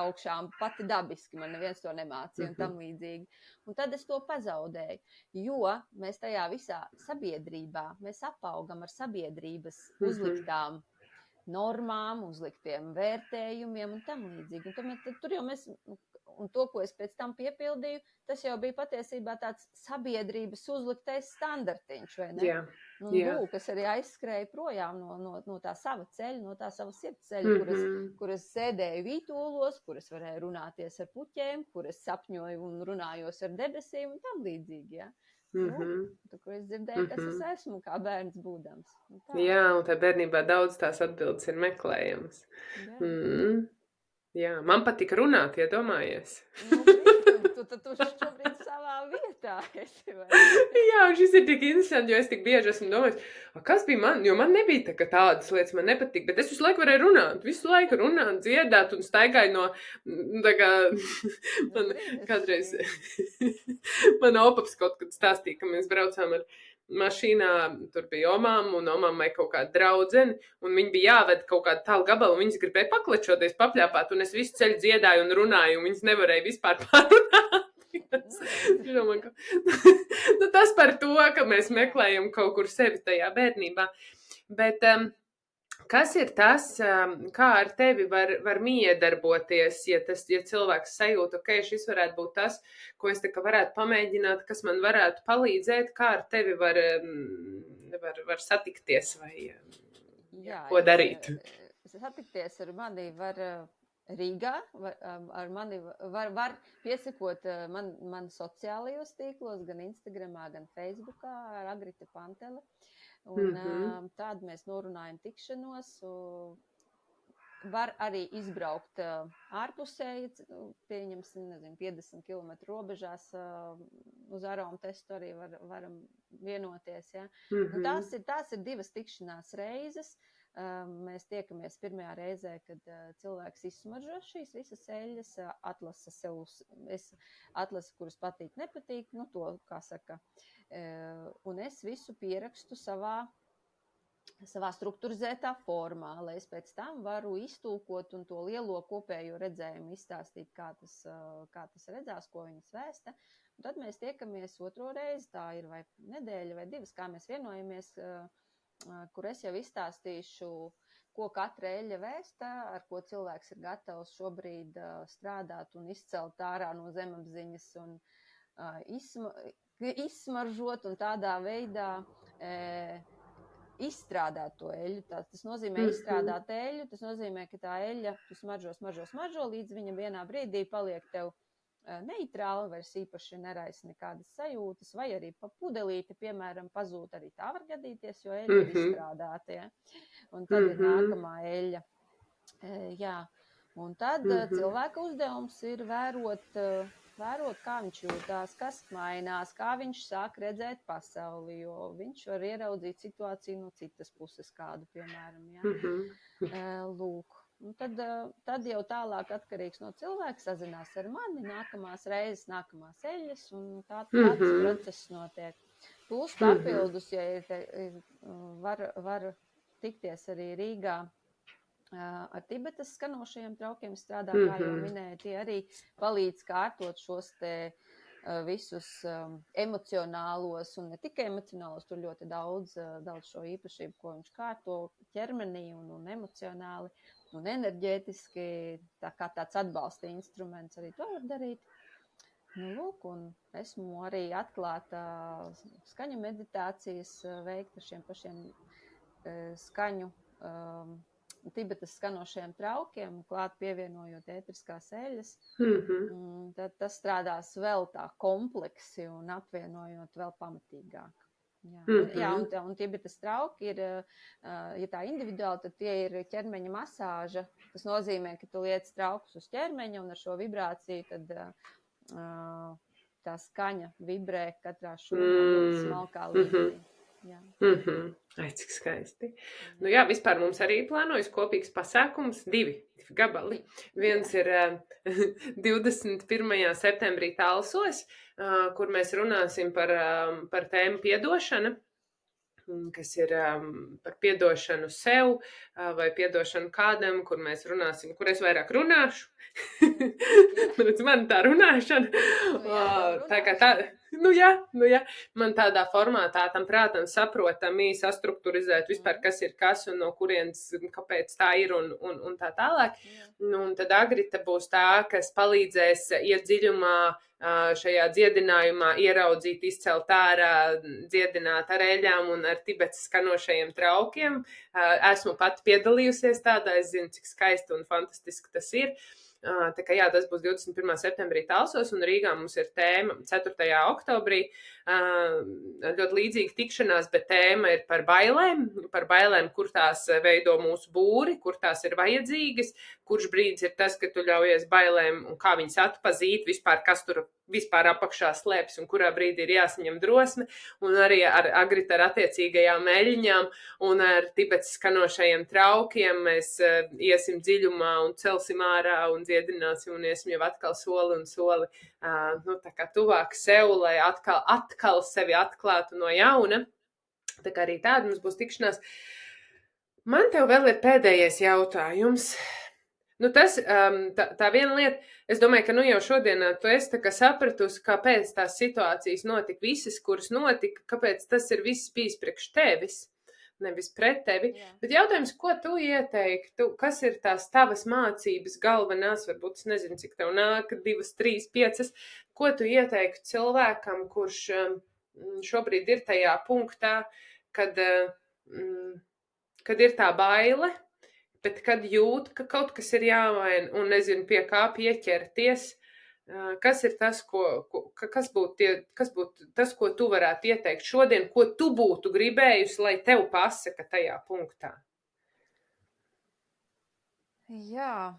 augšām pati dabiski, man neviens to nemācīja un tam līdzīgi. Un tad es to pazaudēju, jo mēs tajā visā sabiedrībā, mēs apaugam ar sabiedrības uzliktām normām, uzliktiem vērtējumiem un tam līdzīgi. Un tur jau mēs, un to, ko es pēc tam piepildīju, tas jau bija patiesībā tāds sabiedrības uzliktais standartiņš, vai ne? Jā. Kas arī aizskrēja projām no tā sava ceļa, no tā sava sirds ceļa, kuras sēdēju vītolos, kuras varēju runāties ar puķēm, kuras sapņoju un runājos ar debesīm un tam līdzīgi, jā. Ko es dzirdēju, kas es esmu, kā bērns būdams. Jā, un tā bērnībā daudz tās atbildes ir meklējamas. Jā, man patika runāt, iedomājies. Tu tu šobrīd savā vietā esi, vai? Jā, un šis ir tik interesanti, jo es tik bieži esmu domājis, kas bija man, jo man nebija tā, ka tādas lietas man nepatīk, bet es visu laiku varēju runāt, dziedāt un staigāju no, tā kā, man kādreiz, man opaps kaut kad stāstīja, ka mēs braucām ar mašīnā, tur bija omām, un omammai kaut kāda draudzene, un viņi bija jāved kaut kādu tālu gabalu, un viņas gribēja paklečoties, papļāpāt, un es visu ceļu dziedāju un runāju, un viņas nevarēja vispār pārunāt. Nu, tas par to, ka mēs meklējam kaut kur sevi tajā bērnībā. Bet kas ir tas, kā ar tevi var miedarboties, ja cilvēks sajūta, ka šis varētu būt tas, ko es tā kā varētu pamēģināt, kas man varētu palīdzēt, kā ar tevi var satikties vai ko darīt? Satikties ar mani var Rīgā, ar mani var piesakot man sociālajos tīklos, gan Instagramā, gan Facebookā ar Agrita Pantele. Un tādu mēs norunājam tikšanos. Var arī izbraukt ārpusēji, pieņemsim, 50 km robežās uz aromu testu arī varam vienoties. Ja? Tās ir 2 tikšanās reizes. Mēs tiekamies pirmajā reizē, kad cilvēks izsmaržo šīs visas eļļas, atlasa, kuras patīk, nepatīk, nu to, kā saka. Un es visu pierakstu savā strukturizētā formā, lai es pēc tam varu iztulkot un to lielo kopējo redzējumu izstāstīt, kā tas redzās, ko viņas vēsta. Un tad mēs tiekamies otro reizi, tā ir vai nedēļa vai 2, kā mēs vienojamies, kur es jau izstāstīšu, ko katra eļļa vēsta, ar ko cilvēks ir gatavs šobrīd strādāt un izcelt ārā no zemapziņas un izsmaržot un tādā veidā izstrādāt to eļļu. Tas nozīmē izstrādāt eļļu, tas nozīmē, ka tā eļļa tu smaržo, līdz viņa vienā brīdī paliek tev neitrāli, vairs īpaši neraisa nekādas sajūtas, vai arī pa pudelīti, piemēram, pazūd, arī tā var gadīties, jo eļļa ir izstrādāta, ja? Un tad ir nākamā eļļa. Jā. Un tad cilvēka uzdevums ir vērot, kā viņš jūtās, kas mainās, kā viņš sāk redzēt pasauli, jo viņš var ieraudzīt situāciju no citas puses kādu, piemēram, ja? Lūk. Un tad jau tālāk atkarīgs no cilvēka sazinās ar mani, nākamās reizes, nākamās eļļas, un tāds process notiek. Plus papildus, ja var tikties arī Rīgā ar Tibetas skanošajiem traukiem strādā, kā jau minēju, tie arī palīdz kārtot šos te visus emocionālos, un ne tikai emocionālos, tur ļoti daudz šo īpašību, ko viņš kārto ķermenī un emocionāli. Un enerģētiski, tā kā tāds atbalsta instruments arī to var darīt. Nu, lūk, un esmu arī atklāta skaņu meditācijas veikt ar šiem pašiem skaņu Tibetas skanošajiem traukiem, klāt pievienojot ētriskās eļļas. Tad tas strādās vēl tā kompleksi un apvienojot vēl pamatīgāk. Jā, un Tibetas trauki ir, ja tā individuāli, tad tie ir ķermeņa masāža. Tas nozīmē, ka tu liec traukus uz ķermeņa un ar šo vibrāciju tad tā skaņa vibrē katrā šūnā smalkā līmenī. Ai, cik skaisti. Nu jā, vispār mums arī plānojas kopīgs pasākums, 2 gabali. Viens ir 21. septembrī Talsos, kur mēs runāsim par tēmu piedošana, kas ir par piedošanu sev vai piedošanu kādam, kur mēs runāsim, kur es vairāk runāšu. Man tā runāšana. Tā kā tā... Nu jā, man tādā formātā tam prātam saprotami sastrukturizēt vispār, kas ir kas un no kurienes, kāpēc tā ir un tā tālāk. Nu, un tad Agrita būs tā, kas palīdzēs iet dziļumā šajā dziedinājumā, ieraudzīt, izcelt ārā, dziedināt ar eļļām un ar Tibetas skanošajiem traukiem. Esmu pati piedalījusies tādā, es zinu, cik skaisti un fantastiski tas ir. Tā kā jā, tas būs 21. septembrī Talsos, un Rīgā mums ir tēma 4. oktobrī ļoti līdzīga tikšanās, bet tēma ir par bailēm, kur tās veido mūsu būri, kur tās ir vajadzīgas, kurš brīdis ir tas, ka tu ļaujies bailēm un kā viņas atpazīt, vispār kas tur vispār apakšā slēpjas un kurā brīdī ir jāsaņem drosme, un arī ar Agrita ar attiecīgajām eļļām un ar Tibetas skanošajiem traukiem mēs iesim dziļumā un celsim ārā un dziedināsim un iesim jau atkal soli un soli, tā kā tuvāk sev, lai atkal sevi atklātu no jauna. Tā kā arī tāda mums būs tikšanās. Man tev vēl ir pēdējais jautājums. Nu tas, tā viena lieta, es domāju, ka nu jau šodien tu esi tā kā sapratusi, kāpēc tās situācijas notika visas, kuras notika, kāpēc tas ir viss bijis priekš tevis, nevis pret tevi. Jā. Bet jautājums, ko tu ieteiktu, kas ir tās tavas mācības galvenās, varbūt es nezinu, cik tev nāk, 2, 3, 5, ko tu ieteiktu cilvēkam, kurš šobrīd ir tajā punktā, kad ir tā baile, bet kad jūt, ka kaut kas ir jāmaina un nezinu, pie kā pieķerties, kas ir tas, kas būtu tas, ko tu varētu ieteikt šodien, ko tu būtu gribējusi, lai tev pasaka tajā punktā? Jā,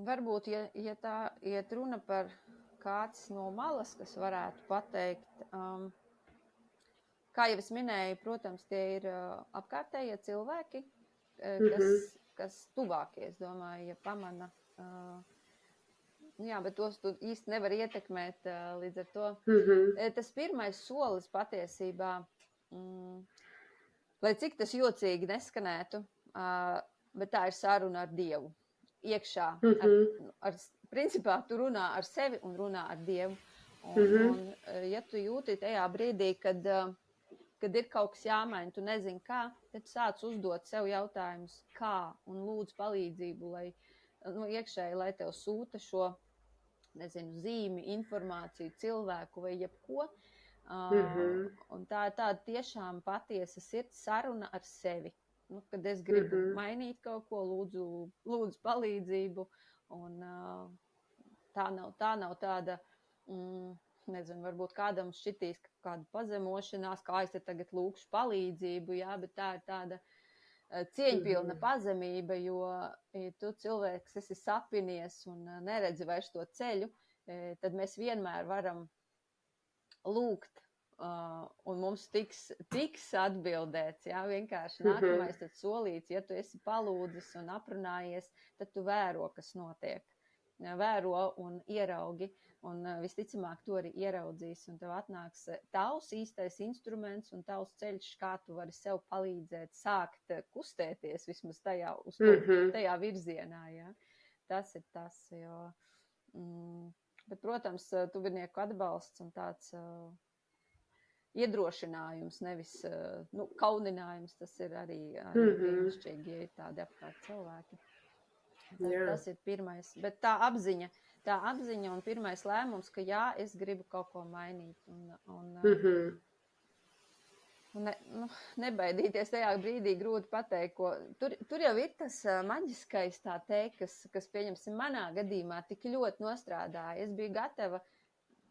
varbūt, ja tā iet runa par kāds no malas, kas varētu pateikt, kā jau es minēju, protams, tie ir apkārtējie cilvēki, kas tuvākie, es domāju, ja pamana. Jā, bet tos tu īsti nevar ietekmēt līdz ar to. Tas pirmais solis patiesībā, lai cik tas jocīgi neskanētu, bet tā ir saruna ar Dievu. Iekšā, principā tu runā ar sevi un runā ar Dievu. Un ja tu jūti tajā brīdī, kad ir kaut kas jāmaina, tu nezini kā, tad sāc uzdot sev jautājumus, kā, un lūdz palīdzību, lai iekšēji, lai tev sūta šo, nezinu, zīmi, informāciju, cilvēku vai jebko. Un tā ir tāda tiešām patiesa sirds saruna ar sevi. Kad es gribu mainīt kaut ko, lūdzu palīdzību, un tā nav tāda, nezinu, varbūt kādam šķitīs kāda pazemošanās, kā es te tagad lūkšu palīdzību, jā, bet tā ir tāda cieņpilna pazemība, jo ja tu cilvēks esi sapinies un neredzi vairs to ceļu, tad mēs vienmēr varam lūgt, un mums tiks atbildēts, jā, vienkārši nākamais tad solīts, ja tu esi palūdzis un aprunājies, tad tu vēro, kas notiek. Vēro un ieraugi, un visticamāk to arī ieraudzīs, un tev atnāks tavs īstais instruments un tavs ceļš, kā tu vari sev palīdzēt, sākt kustēties vismaz tajā virzienā, jā. Tas ir tas, jo, bet, protams, tuvinieku atbalsts un tāds iedrošinājums, nevis, kauninājums, tas ir arī brīnišķīgi, ja ir tādi apkārt cilvēki. Tas ir pirmais, bet tā apziņa un pirmais lēmums, ka jā, es gribu kaut ko mainīt un nebaidīties tajā brīdī grūti pateikt, ko tur jau ir tas maģiskais tā teikt, kas pieņemsim manā gadījumā tik ļoti nostrādāja. Es biju gatava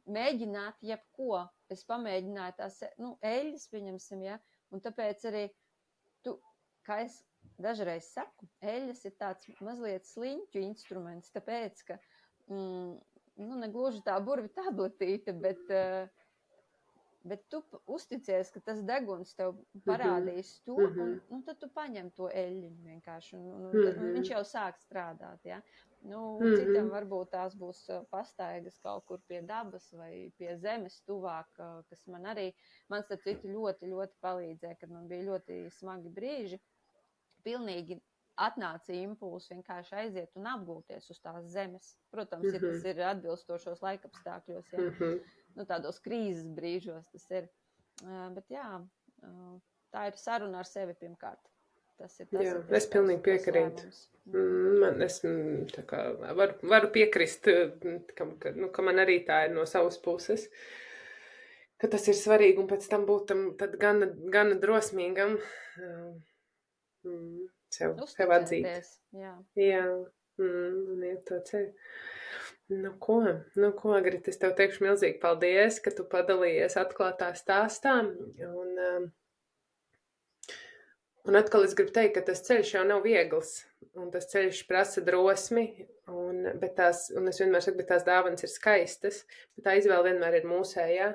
mēģināt jebko, es pamēģināju tās, eļļas pieņemsim, ja, un tāpēc arī kā es dažreiz saku, eļļas ir tāds mazliet sliņķu instruments, tāpēc, ka, negluži tā burvi tabletīte, bet tu uzticies, ka tas deguns tev parādīs to, un tad tu paņem to eļļiņu vienkārši, un viņš jau sāk strādāt, ja. Citam varbūt tās būs pastaigas kaut kur pie dabas vai pie zemes tuvāk, kas man starp citu ļoti, ļoti palīdzēja, kad man bija ļoti smagi brīži. Pilnīgi atnāca impulss vienkārši aiziet un apgulties uz tās zemes. Protams, ja tas ir atbilstošos laikapstākļos, ja, tādos krīzes brīžos tas ir. Bet jā, tā ir saruna ar sevi pirmkārt. Tas ir es pilnīgi piekrītu. Es tā kā varu piekrist, ka man arī tā ir no savas puses, ka tas ir svarīgi un pēc tam būt tad gana drosmīgam. Sev atzīt. Jā. Un iet to ceļu. Nu ko, Agrita, es tev teikšu milzīgi paldies, ka tu padalījies atklātā stāstā. Un atkal es gribu teikt, ka tas ceļš jau nav viegls, un tas ceļš prasa drosmi, un es vienmēr saku, bet tās dāvanas ir skaistas, bet tā izvēle vienmēr ir mūsējā.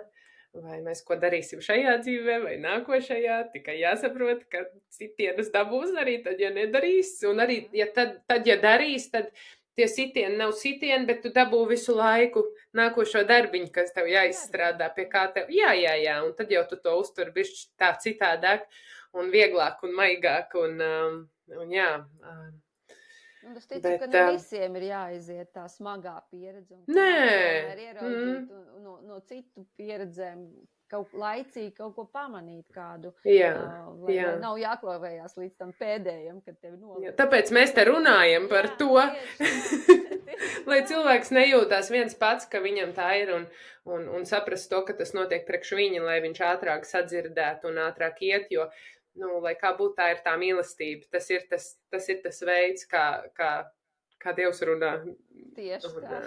Vai mēs ko darīsim šajā dzīvē vai nākošajā, tikai jāsaprot, ka sitienus dabūs arī tad, ja nedarīs, un arī, ja ja darīs, tad tie sitieni nav sitieni, bet tu dabū visu laiku nākošo darbiņu, kas tev jāizstrādā, pie kā tev, jā, un tad jau tu to uztur bišķi tā citādāk, un vieglāk, un maigāk, un jā. Un es ticu, ka ne visiem ir jāiziet tā smagā pieredze. Nē. Ieraudzīt no citu pieredzēm, kaut laicīgi kaut ko pamanīt kādu. Jā. Nav jāklavējās līdz tam pēdējiem, kad tevi noliek. Tāpēc mēs te runājam par to, lai cilvēks nejūtās viens pats, ka viņam tā ir, un saprast to, ka tas notiek priekš viņa, lai viņš ātrāk sadzirdētu un ātrāk iet, jo, lai kā būtu, tā ir tā mīlestība. Tas ir tas veids, kā Dievs runā. Tieši tā.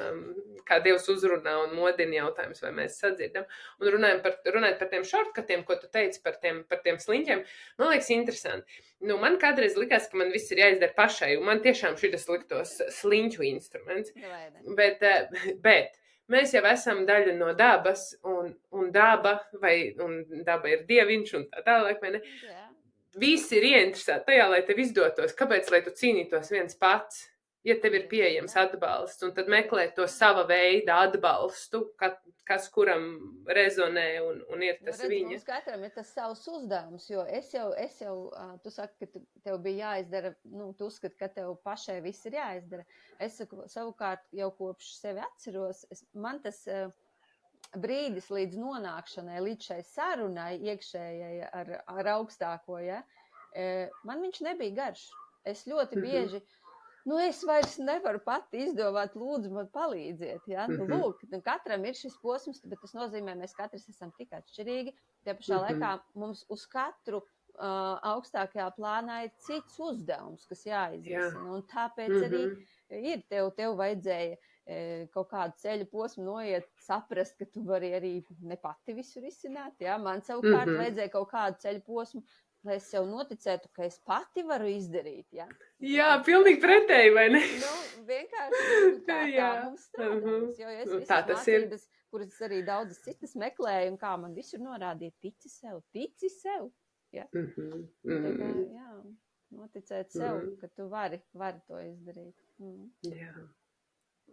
Kā Dievs uzrunā un modina jautājums, vai mēs sadzirdam. Un runājot par tiem šortkatiem, ko tu teici par tiem sliņķiem, man liekas interesanti. Man kādreiz likās, ka man viss ir jāizdara pašai, un man tiešām šitas liktos sliņķu instruments. Bet mēs jau esam daļa no dabas, un daba ir dieviņš un tā tālāk, vai ne? Jā. Visi ir ieinteresēti tajā, lai tev izdotos. Kāpēc, lai tu cīnītos viens pats, ja tev ir pieejams atbalsts, un tad meklēt to sava veida atbalstu, kas kuram rezonē un ir tas viņa. Mums katram ir tas savs uzdevums, jo es jau tu saki, ka tev bija jāizdara, tu uzskati, ka tev pašai viss ir jāizdara. Es savukārt jau kopš sevi atceros, man tas brīdis līdz nonākšanai, līdz šai sarunai iekšējai ar augstāko, ja, man viņš nebija garš. Es ļoti bieži, es vairs nevaru pati izdomāt, lūdzu man palīdziet, ja, lūk, katram ir šis posms, bet tas nozīmē, mēs katrs esam tik atšķirīgi, tie pašā laikā mums uz katru augstākajā plānā ir cits uzdevums, kas jāizrisina, un tāpēc arī ir, tev vajadzēja kaut kādu ceļu posmu noiet, saprast, ka tu vari arī ne pati visu risināt, ja? Man savukārt vajadzēja kaut kādu ceļu posmu, lai es jau noticētu, ka es pati varu izdarīt, ja? Jā, pilnīgi pretēji, vai ne? Vienkārši tā mums strādās, jo es visas mācības, kuras arī daudzas citas meklēju, un kā man visur norādīja, tici sev, ja? Jā, noticēt sev, ka tu vari to izdarīt.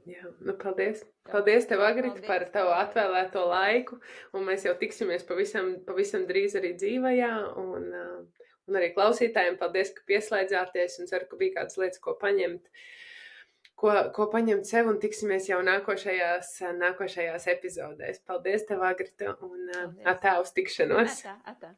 Jā, paldies. Paldies tev, Agrita, par tavu atvēlēto laiku, un mēs jau tiksimies pavisam drīz arī dzīvajā, un arī klausītājiem paldies, ka pieslēdzāties, un ceru, ka bija kādas lietas, ko paņemt, ko paņemt sev, un tiksimies jau nākošajās epizodēs. Paldies tev, Agrita, un atā uz tikšanos. Atā.